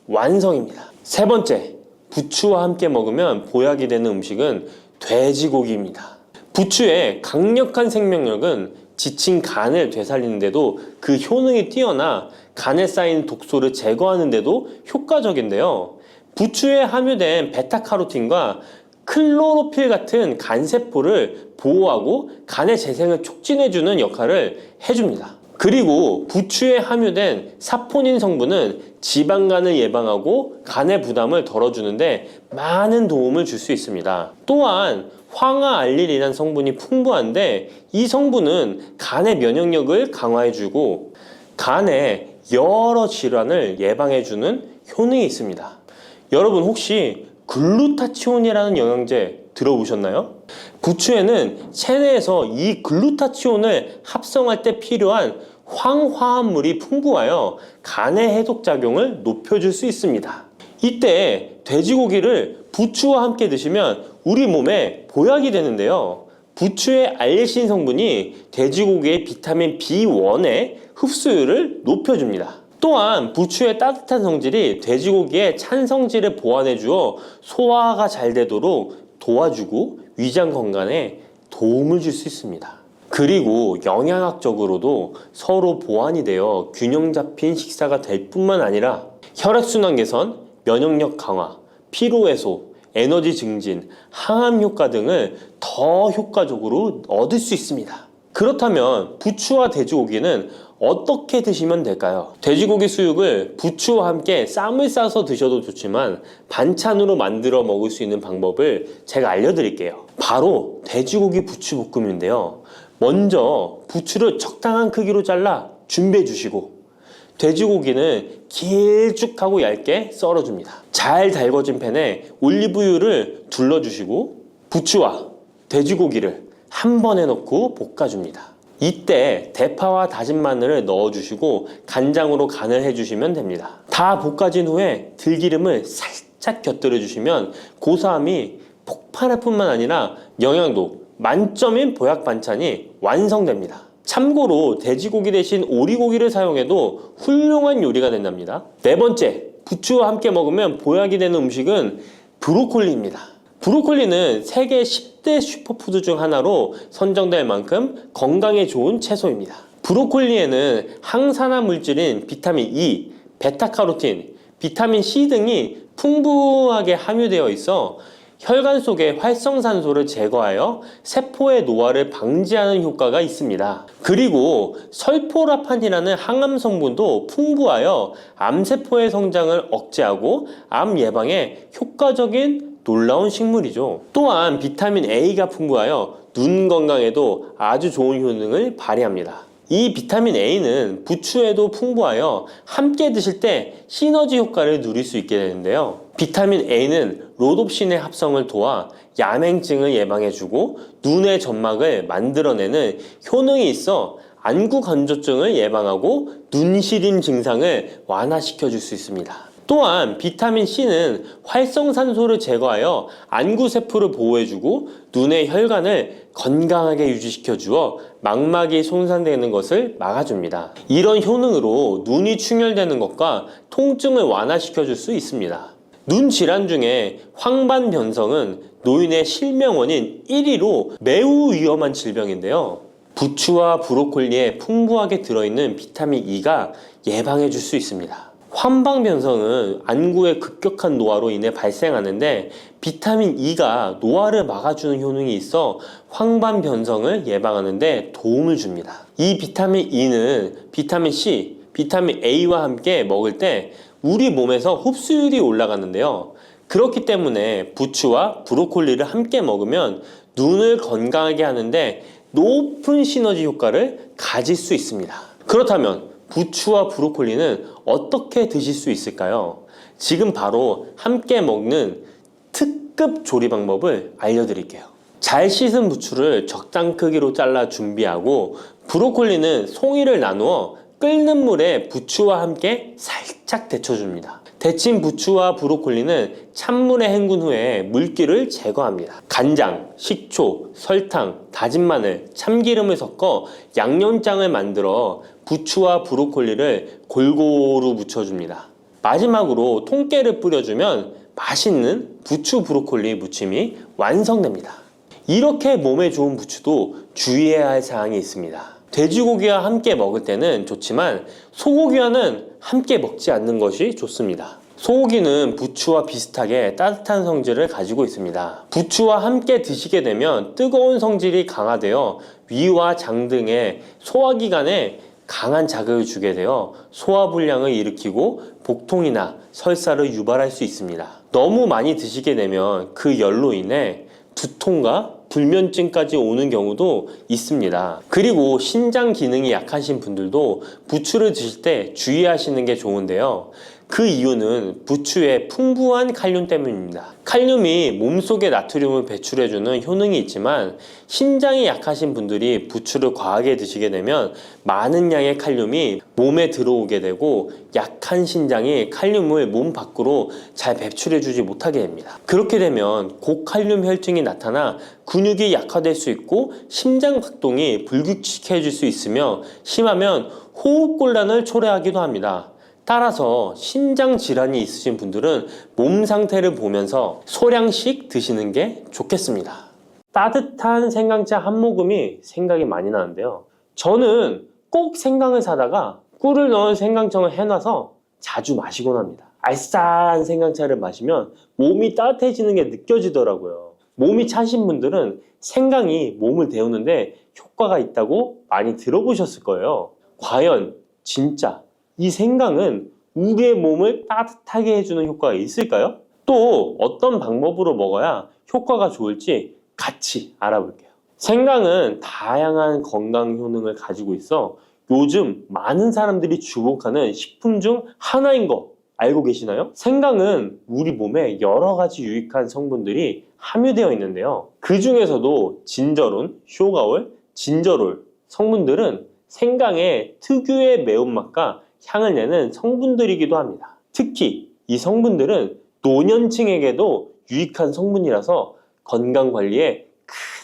완성입니다. 세 번째, 부추와 함께 먹으면 보약이 되는 음식은 돼지고기입니다. 부추의 강력한 생명력은 지친 간을 되살리는데도 그 효능이 뛰어나 간에 쌓인 독소를 제거하는데도 효과적인데요. 부추에 함유된 베타카로틴과 클로로필 같은 간세포를 보호하고 간의 재생을 촉진해주는 역할을 해줍니다. 그리고 부추에 함유된 사포닌 성분은 지방간을 예방하고 간의 부담을 덜어주는데 많은 도움을 줄 수 있습니다. 또한 황화알릴이라는 성분이 풍부한데 이 성분은 간의 면역력을 강화해주고 간의 여러 질환을 예방해주는 효능이 있습니다. 여러분 혹시 글루타치온이라는 영양제 들어보셨나요? 부추에는 체내에서 이 글루타치온을 합성할 때 필요한 황화합물이 풍부하여 간의 해독작용을 높여줄 수 있습니다. 이때 돼지고기를 부추와 함께 드시면 우리 몸에 보약이 되는데요. 부추의 알리신 성분이 돼지고기의 비타민 B1의 흡수율을 높여줍니다. 또한 부추의 따뜻한 성질이 돼지고기의 찬 성질을 보완해 주어 소화가 잘 되도록 도와주고 위장 건강에 도움을 줄 수 있습니다. 그리고 영양학적으로도 서로 보완이 되어 균형 잡힌 식사가 될 뿐만 아니라 혈액순환 개선, 면역력 강화, 피로 해소, 에너지 증진, 항암 효과 등을 더 효과적으로 얻을 수 있습니다. 그렇다면 부추와 돼지고기는 어떻게 드시면 될까요? 돼지고기 수육을 부추와 함께 쌈을 싸서 드셔도 좋지만 반찬으로 만들어 먹을 수 있는 방법을 제가 알려드릴게요. 바로 돼지고기 부추볶음인데요. 먼저 부추를 적당한 크기로 잘라 준비해 주시고 돼지고기는 길쭉하고 얇게 썰어줍니다. 잘 달궈진 팬에 올리브유를 둘러주시고 부추와 돼지고기를 한 번에 넣고 볶아줍니다. 이때 대파와 다진 마늘을 넣어주시고 간장으로 간을 해주시면 됩니다. 다 볶아진 후에 들기름을 살짝 곁들여 주시면 고소함이 폭발할 뿐만 아니라 영양도 만점인 보약 반찬이 완성됩니다. 참고로 돼지고기 대신 오리고기를 사용해도 훌륭한 요리가 된답니다. 네 번째, 부추와 함께 먹으면 보약이 되는 음식은 브로콜리입니다. 브로콜리는 세계 10대 슈퍼푸드 중 하나로 선정될 만큼 건강에 좋은 채소입니다. 브로콜리에는 항산화 물질인 비타민 E, 베타카로틴, 비타민 C 등이 풍부하게 함유되어 있어 혈관 속의 활성산소를 제거하여 세포의 노화를 방지하는 효과가 있습니다. 그리고 설포라판이라는 항암 성분도 풍부하여 암세포의 성장을 억제하고 암 예방에 효과적인 놀라운 식물이죠. 또한 비타민 A가 풍부하여 눈 건강에도 아주 좋은 효능을 발휘합니다. 이 비타민 A는 부추에도 풍부하여 함께 드실 때 시너지 효과를 누릴 수 있게 되는데요. 비타민 A는 로놉신의 합성을 도와 야맹증을 예방해주고 눈의 점막을 만들어내는 효능이 있어 안구 건조증을 예방하고 눈시림 증상을 완화시켜 줄 수 있습니다. 또한 비타민 C는 활성산소를 제거하여 안구세포를 보호해주고 눈의 혈관을 건강하게 유지시켜 주어 망막이 손상되는 것을 막아줍니다. 이런 효능으로 눈이 충혈되는 것과 통증을 완화시켜 줄 수 있습니다. 눈 질환 중에 황반변성은 노인의 실명 원인 1위로 매우 위험한 질병인데요. 부추와 브로콜리에 풍부하게 들어있는 비타민 E가 예방해 줄 수 있습니다. 황반변성은 안구의 급격한 노화로 인해 발생하는데 비타민 E가 노화를 막아주는 효능이 있어 황반변성을 예방하는 데 도움을 줍니다. 이 비타민 E는 비타민 C, 비타민 A와 함께 먹을 때 우리 몸에서 흡수율이 올라가는데요. 그렇기 때문에 부추와 브로콜리를 함께 먹으면 눈을 건강하게 하는데 높은 시너지 효과를 가질 수 있습니다. 그렇다면 부추와 브로콜리는 어떻게 드실 수 있을까요? 지금 바로 함께 먹는 특급 조리 방법을 알려드릴게요. 잘 씻은 부추를 적당 크기로 잘라 준비하고 브로콜리는 송이를 나누어 끓는 물에 부추와 함께 살짝 데쳐줍니다. 데친 부추와 브로콜리는 찬물에 헹군 후에 물기를 제거합니다. 간장, 식초, 설탕, 다진 마늘, 참기름을 섞어 양념장을 만들어 부추와 브로콜리를 골고루 묻혀줍니다. 마지막으로 통깨를 뿌려주면 맛있는 부추 브로콜리 무침이 완성됩니다. 이렇게 몸에 좋은 부추도 주의해야 할 사항이 있습니다. 돼지고기와 함께 먹을 때는 좋지만 소고기와는 함께 먹지 않는 것이 좋습니다. 소고기는 부추와 비슷하게 따뜻한 성질을 가지고 있습니다. 부추와 함께 드시게 되면 뜨거운 성질이 강화되어 위와 장 등의 소화기관에 강한 자극을 주게 되어 소화불량을 일으키고 복통이나 설사를 유발할 수 있습니다. 너무 많이 드시게 되면 그 열로 인해 두통과 불면증까지 오는 경우도 있습니다. 그리고 신장 기능이 약하신 분들도 부추를 드실 때 주의하시는 게 좋은데요. 그 이유는 부추의 풍부한 칼륨 때문입니다. 칼륨이 몸속에 나트륨을 배출해주는 효능이 있지만 신장이 약하신 분들이 부추를 과하게 드시게 되면 많은 양의 칼륨이 몸에 들어오게 되고 약한 신장이 칼륨을 몸 밖으로 잘 배출해주지 못하게 됩니다. 그렇게 되면 고칼륨 혈증이 나타나 근육이 약화될 수 있고 심장 박동이 불규칙해질 수 있으며 심하면 호흡곤란을 초래하기도 합니다. 따라서 신장 질환이 있으신 분들은 몸 상태를 보면서 소량씩 드시는 게 좋겠습니다. 따뜻한 생강차 한 모금이 생각이 많이 나는데요. 저는 꼭 생강을 사다가 꿀을 넣은 생강청을 해놔서 자주 마시곤 합니다. 알싸한 생강차를 마시면 몸이 따뜻해지는 게 느껴지더라고요. 몸이 차신 분들은 생강이 몸을 데우는데 효과가 있다고 많이 들어보셨을 거예요. 과연 진짜 이 생강은 우리의 몸을 따뜻하게 해주는 효과가 있을까요? 또 어떤 방법으로 먹어야 효과가 좋을지 같이 알아볼게요. 생강은 다양한 건강 효능을 가지고 있어 요즘 많은 사람들이 주목하는 식품 중 하나인 거 알고 계시나요? 생강은 우리 몸에 여러 가지 유익한 성분들이 함유되어 있는데요. 그 중에서도 진저론, 쇼가올, 진저롤 성분들은 생강의 특유의 매운맛과 향을 내는 성분들이기도 합니다. 특히 이 성분들은 노년층에게도 유익한 성분이라서 건강관리에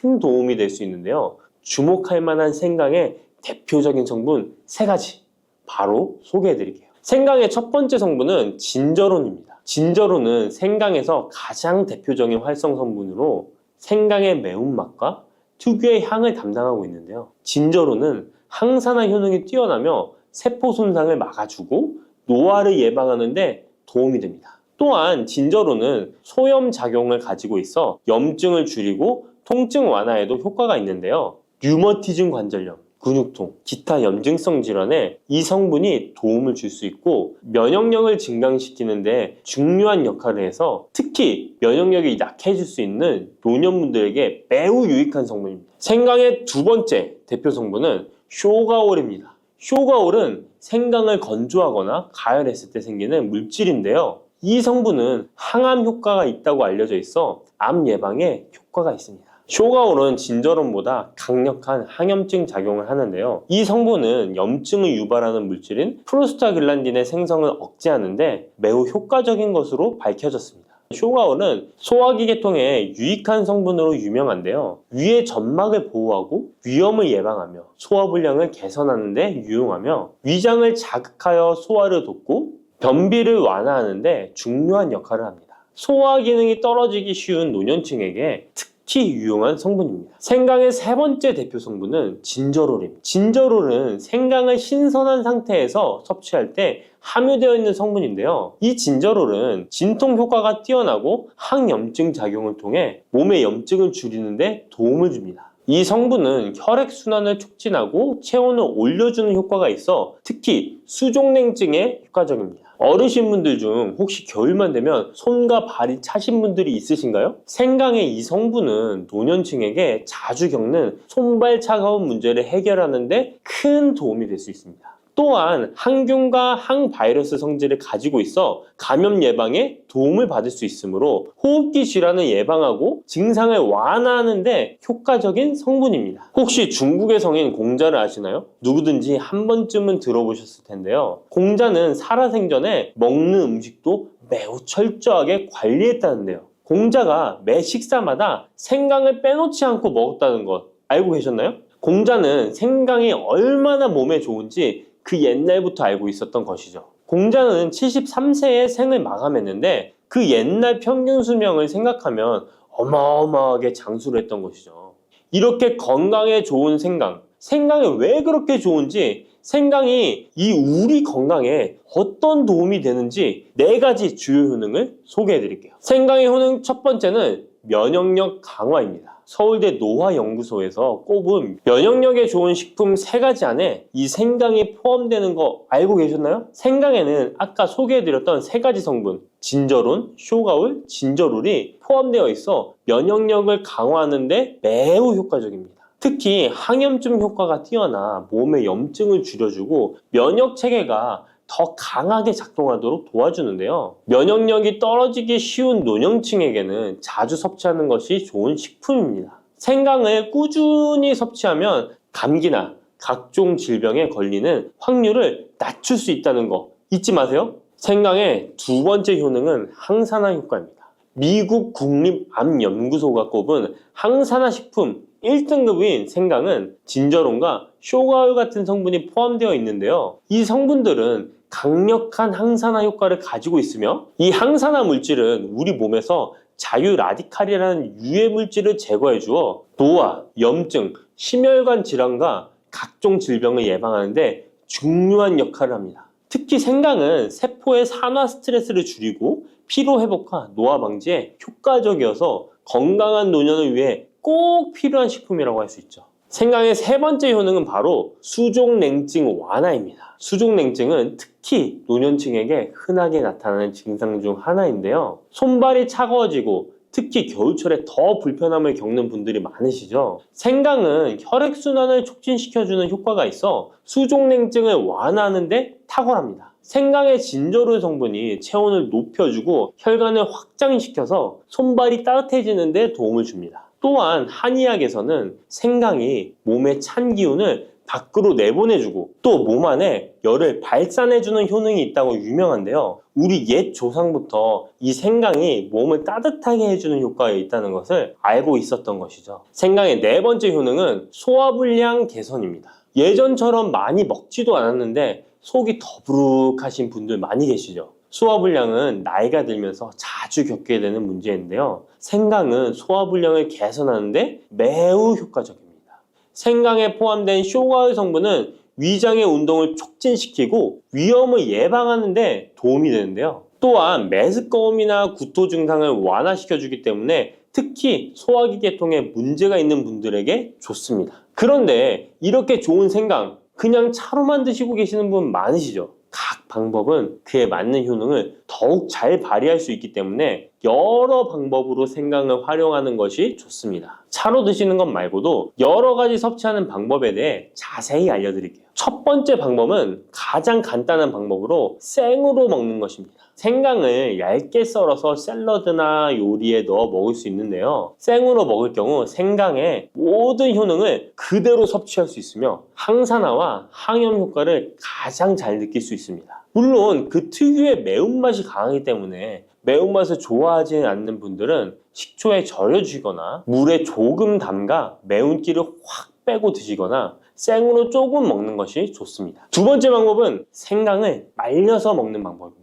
큰 도움이 될 수 있는데요. 주목할 만한 생강의 대표적인 성분 3가지 바로 소개해 드릴게요. 생강의 첫 번째 성분은 진저론입니다. 진저론은 생강에서 가장 대표적인 활성 성분으로 생강의 매운맛과 특유의 향을 담당하고 있는데요. 진저론은 항산화 효능이 뛰어나며 세포 손상을 막아주고 노화를 예방하는 데 도움이 됩니다. 또한 진저론은 소염 작용을 가지고 있어 염증을 줄이고 통증 완화에도 효과가 있는데요. 류머티즘 관절염, 근육통, 기타 염증성 질환에 이 성분이 도움을 줄 수 있고 면역력을 증강시키는 데 중요한 역할을 해서 특히 면역력이 약해질 수 있는 노년분들에게 매우 유익한 성분입니다. 생강의 두 번째 대표 성분은 쇼가올입니다. 쇼가올은 생강을 건조하거나 가열했을 때 생기는 물질인데요. 이 성분은 항암 효과가 있다고 알려져 있어 암 예방에 효과가 있습니다. 쇼가올은 진저론보다 강력한 항염증 작용을 하는데요. 이 성분은 염증을 유발하는 물질인 프로스타글란딘의 생성을 억제하는데 매우 효과적인 것으로 밝혀졌습니다. 쇼가올은 소화기 계통에 유익한 성분으로 유명한데요. 위의 점막을 보호하고 위염을 예방하며 소화불량을 개선하는 데 유용하며 위장을 자극하여 소화를 돕고 변비를 완화하는 데 중요한 역할을 합니다. 소화 기능이 떨어지기 쉬운 노년층에게 특히 유용한 성분입니다. 생강의 세 번째 대표 성분은 진저롤입니다. 진저롤은 생강을 신선한 상태에서 섭취할 때 함유되어 있는 성분인데요. 이 진저롤은 진통 효과가 뛰어나고 항염증 작용을 통해 몸의 염증을 줄이는 데 도움을 줍니다. 이 성분은 혈액순환을 촉진하고 체온을 올려주는 효과가 있어 특히 수족냉증에 효과적입니다. 어르신분들 중 혹시 겨울만 되면 손과 발이 차신 분들이 있으신가요? 생강의 이 성분은 노년층에게 자주 겪는 손발 차가운 문제를 해결하는 데 큰 도움이 될 수 있습니다. 또한 항균과 항바이러스 성질을 가지고 있어 감염 예방에 도움을 받을 수 있으므로 호흡기 질환을 예방하고 증상을 완화하는 데 효과적인 성분입니다. 혹시 중국의 성인 공자를 아시나요? 누구든지 한 번쯤은 들어보셨을 텐데요. 공자는 살아생전에 먹는 음식도 매우 철저하게 관리했다는데요. 공자가 매 식사마다 생강을 빼놓지 않고 먹었다는 것 알고 계셨나요? 공자는 생강이 얼마나 몸에 좋은지 그 옛날부터 알고 있었던 것이죠. 공자는 73세에 생을 마감했는데 그 옛날 평균 수명을 생각하면 어마어마하게 장수를 했던 것이죠. 이렇게 건강에 좋은 생강, 생강이 왜 그렇게 좋은지, 생강이 이 우리 건강에 어떤 도움이 되는지 4가지 주요 효능을 소개해 드릴게요. 생강의 효능 첫 번째는 면역력 강화입니다. 서울대 노화연구소에서 꼽은 면역력에 좋은 식품 3가지 안에 이 생강이 포함되는 거 알고 계셨나요? 생강에는 아까 소개해드렸던 3가지 성분 진저론, 쇼가올, 진저롤이 포함되어 있어 면역력을 강화하는 데 매우 효과적입니다. 특히 항염증 효과가 뛰어나 몸의 염증을 줄여주고 면역 체계가 더 강하게 작동하도록 도와주는데요. 면역력이 떨어지기 쉬운 노년층에게는 자주 섭취하는 것이 좋은 식품입니다. 생강을 꾸준히 섭취하면 감기나 각종 질병에 걸리는 확률을 낮출 수 있다는 거 잊지 마세요. 생강의 두 번째 효능은 항산화 효과입니다. 미국 국립암연구소가 꼽은 항산화 식품 1등급인 생강은 진저론과 쇼가올 같은 성분이 포함되어 있는데요. 이 성분들은 강력한 항산화 효과를 가지고 있으며 이 항산화 물질은 우리 몸에서 자유 라디칼이라는 유해 물질을 제거해 주어 노화, 염증, 심혈관 질환과 각종 질병을 예방하는 데 중요한 역할을 합니다. 특히 생강은 세포의 산화 스트레스를 줄이고 피로 회복과 노화 방지에 효과적이어서 건강한 노년을 위해 꼭 필요한 식품이라고 할 수 있죠. 생강의 세 번째 효능은 바로 수족냉증 완화입니다. 수족냉증은 특히 노년층에게 흔하게 나타나는 증상 중 하나인데요. 손발이 차가워지고 특히 겨울철에 더 불편함을 겪는 분들이 많으시죠. 생강은 혈액순환을 촉진시켜주는 효과가 있어 수족냉증을 완화하는 데 탁월합니다. 생강의 진저롤 성분이 체온을 높여주고 혈관을 확장시켜서 손발이 따뜻해지는 데 도움을 줍니다. 또한 한의학에서는 생강이 몸의 찬 기운을 밖으로 내보내주고 또 몸 안에 열을 발산해주는 효능이 있다고 유명한데요. 우리 옛 조상부터 이 생강이 몸을 따뜻하게 해주는 효과가 있다는 것을 알고 있었던 것이죠. 생강의 4번째 효능은 소화불량 개선입니다. 예전처럼 많이 먹지도 않았는데 속이 더부룩하신 분들 많이 계시죠. 소화불량은 나이가 들면서 자주 겪게 되는 문제인데요. 생강은 소화불량을 개선하는데 매우 효과적입니다. 생강에 포함된 쇼가올 성분은 위장의 운동을 촉진시키고 위염을 예방하는 데 도움이 되는데요. 또한 메스꺼움이나 구토 증상을 완화시켜주기 때문에 특히 소화기 계통에 문제가 있는 분들에게 좋습니다. 그런데 이렇게 좋은 생강 그냥 차로만 드시고 계시는 분 많으시죠? 각 방법은 그에 맞는 효능을 더욱 잘 발휘할 수 있기 때문에 여러 방법으로 생강을 활용하는 것이 좋습니다. 차로 드시는 것 말고도 여러 가지 섭취하는 방법에 대해 자세히 알려드릴게요. 첫 번째 방법은 가장 간단한 방법으로 생으로 먹는 것입니다. 생강을 얇게 썰어서 샐러드나 요리에 넣어 먹을 수 있는데요. 생으로 먹을 경우 생강의 모든 효능을 그대로 섭취할 수 있으며 항산화와 항염 효과를 가장 잘 느낄 수 있습니다. 물론 그 특유의 매운맛이 강하기 때문에 매운맛을 좋아하지 않는 분들은 식초에 절여주거나 물에 조금 담가 매운기를 확 빼고 드시거나 생으로 조금 먹는 것이 좋습니다. 두 번째 방법은 생강을 말려서 먹는 방법입니다.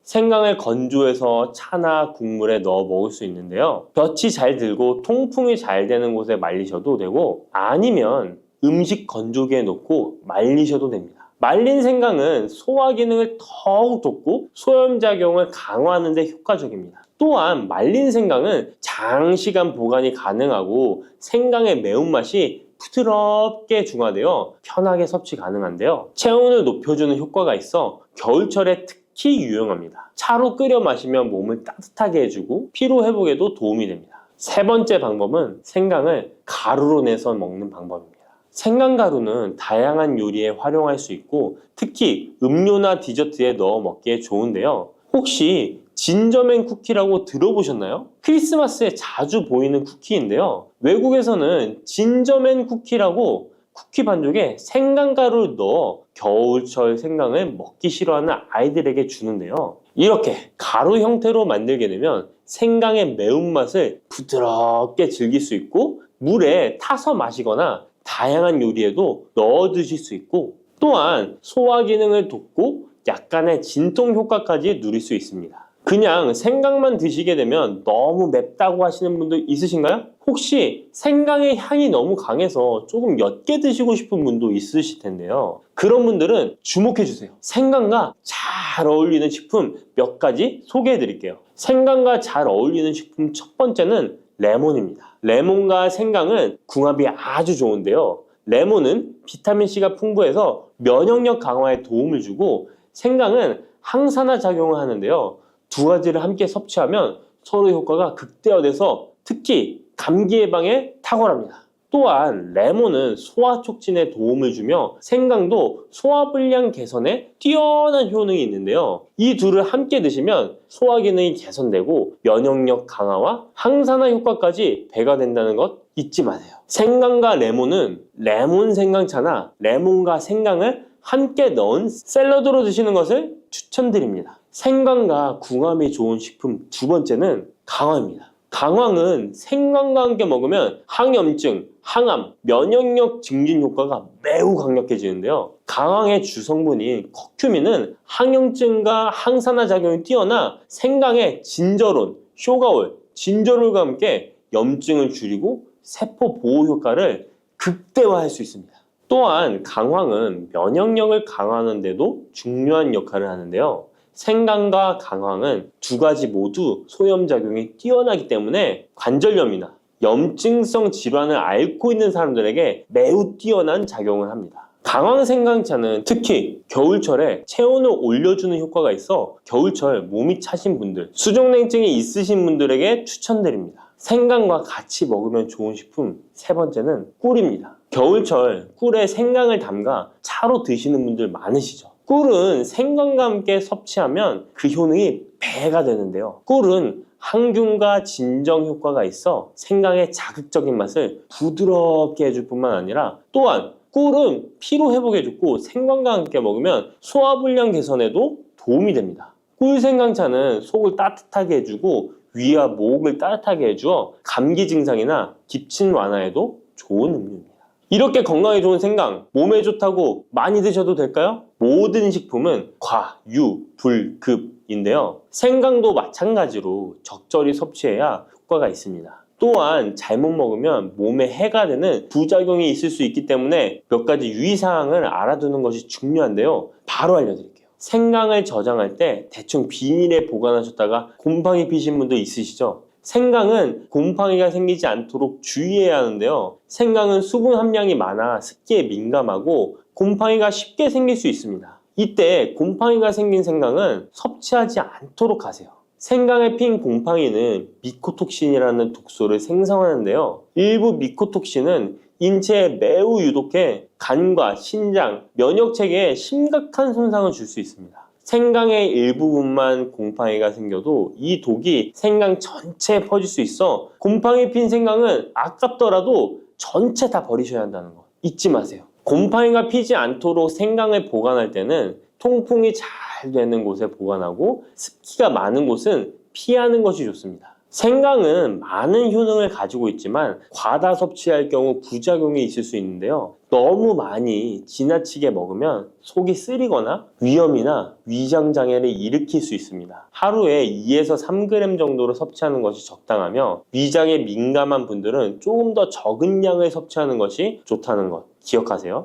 생강을 건조해서 차나 국물에 넣어 먹을 수 있는데요. 볕이 잘 들고 통풍이 잘 되는 곳에 말리셔도 되고 아니면 음식 건조기에 넣고 말리셔도 됩니다. 말린 생강은 소화 기능을 더욱 돋고 소염작용을 강화하는 데 효과적입니다. 또한 말린 생강은 장시간 보관이 가능하고 생강의 매운맛이 부드럽게 중화되어 편하게 섭취 가능한데요. 체온을 높여주는 효과가 있어 겨울철에 특히 유용합니다. 차로 끓여 마시면 몸을 따뜻하게 해주고 피로 회복에도 도움이 됩니다. 세 번째 방법은 생강을 가루로 내서 먹는 방법입니다. 생강가루는 다양한 요리에 활용할 수 있고 특히 음료나 디저트에 넣어 먹기에 좋은데요. 혹시 진저맨 쿠키라고 들어보셨나요? 크리스마스에 자주 보이는 쿠키인데요. 외국에서는 진저맨 쿠키라고 쿠키 반죽에 생강가루를 넣어 겨울철 생강을 먹기 싫어하는 아이들에게 주는데요. 이렇게 가루 형태로 만들게 되면 생강의 매운맛을 부드럽게 즐길 수 있고 물에 타서 마시거나 다양한 요리에도 넣어 드실 수 있고 또한 소화 기능을 돕고 약간의 진통 효과까지 누릴 수 있습니다. 그냥 생강만 드시게 되면 너무 맵다고 하시는 분들 있으신가요? 혹시 생강의 향이 너무 강해서 조금 옅게 드시고 싶은 분도 있으실 텐데요. 그런 분들은 주목해 주세요. 생강과 잘 어울리는 식품 몇 가지 소개해 드릴게요. 생강과 잘 어울리는 식품 첫 번째는 레몬입니다. 레몬과 생강은 궁합이 아주 좋은데요. 레몬은 비타민C가 풍부해서 면역력 강화에 도움을 주고 생강은 항산화 작용을 하는데요. 두 가지를 함께 섭취하면 서로 효과가 극대화돼서 특히 감기 예방에 탁월합니다. 또한 레몬은 소화 촉진에 도움을 주며 생강도 소화불량 개선에 뛰어난 효능이 있는데요. 이 둘을 함께 드시면 소화 기능이 개선되고 면역력 강화와 항산화 효과까지 배가 된다는 것 잊지 마세요. 생강과 레몬은 레몬 생강차나 레몬과 생강을 함께 넣은 샐러드로 드시는 것을 추천드립니다. 생강과 궁합이 좋은 식품 두 번째는 강황입니다. 강황은 생강과 함께 먹으면 항염증, 항암, 면역력 증진 효과가 매우 강력해지는데요. 강황의 주성분인 커큐민은 항염증과 항산화 작용이 뛰어나 생강의 진저론, 쇼가올, 진저롤과 함께 염증을 줄이고 세포 보호 효과를 극대화할 수 있습니다. 또한 강황은 면역력을 강화하는 데도 중요한 역할을 하는데요. 생강과 강황은 두 가지 모두 소염작용이 뛰어나기 때문에 관절염이나 염증성 질환을 앓고 있는 사람들에게 매우 뛰어난 작용을 합니다. 강황 생강차는 특히 겨울철에 체온을 올려주는 효과가 있어 겨울철 몸이 차신 분들, 수족냉증이 있으신 분들에게 추천드립니다. 생강과 같이 먹으면 좋은 식품 세 번째는 꿀입니다. 겨울철 꿀에 생강을 담가 차로 드시는 분들 많으시죠? 꿀은 생강과 함께 섭취하면 그 효능이 배가 되는데요. 꿀은 항균과 진정 효과가 있어 생강의 자극적인 맛을 부드럽게 해줄 뿐만 아니라 또한 꿀은 피로 회복해주고 생강과 함께 먹으면 소화불량 개선에도 도움이 됩니다. 꿀 생강차는 속을 따뜻하게 해주고 위와 목을 따뜻하게 해주어 감기 증상이나 기침 완화에도 좋은 음료입니다. 이렇게 건강에 좋은 생강, 몸에 좋다고 많이 드셔도 될까요? 모든 식품은 과, 유, 불, 급인데요. 생강도 마찬가지로 적절히 섭취해야 효과가 있습니다. 또한 잘못 먹으면 몸에 해가 되는 부작용이 있을 수 있기 때문에 몇 가지 유의사항을 알아두는 것이 중요한데요. 바로 알려드릴게요. 생강을 저장할 때 대충 비닐에 보관하셨다가 곰팡이 피신 분도 있으시죠? 생강은 곰팡이가 생기지 않도록 주의해야 하는데요. 생강은 수분 함량이 많아 습기에 민감하고 곰팡이가 쉽게 생길 수 있습니다. 이때 곰팡이가 생긴 생강은 섭취하지 않도록 하세요. 생강에 핀 곰팡이는 미코톡신이라는 독소를 생성하는데요. 일부 미코톡신은 인체에 매우 유독해 간과 신장, 면역체계에 심각한 손상을 줄 수 있습니다. 생강의 일부분만 곰팡이가 생겨도 이 독이 생강 전체에 퍼질 수 있어. 곰팡이 핀 생강은 아깝더라도 전체 다 버리셔야 한다는 거 잊지 마세요. 곰팡이가 피지 않도록 생강을 보관할 때는 통풍이 잘 되는 곳에 보관하고 습기가 많은 곳은 피하는 것이 좋습니다. 생강은 많은 효능을 가지고 있지만 과다 섭취할 경우 부작용이 있을 수 있는데요. 너무 많이 지나치게 먹으면 속이 쓰리거나 위염이나 위장장애를 일으킬 수 있습니다. 하루에 2에서 3g 정도로 섭취하는 것이 적당하며 위장에 민감한 분들은 조금 더 적은 양을 섭취하는 것이 좋다는 것 기억하세요.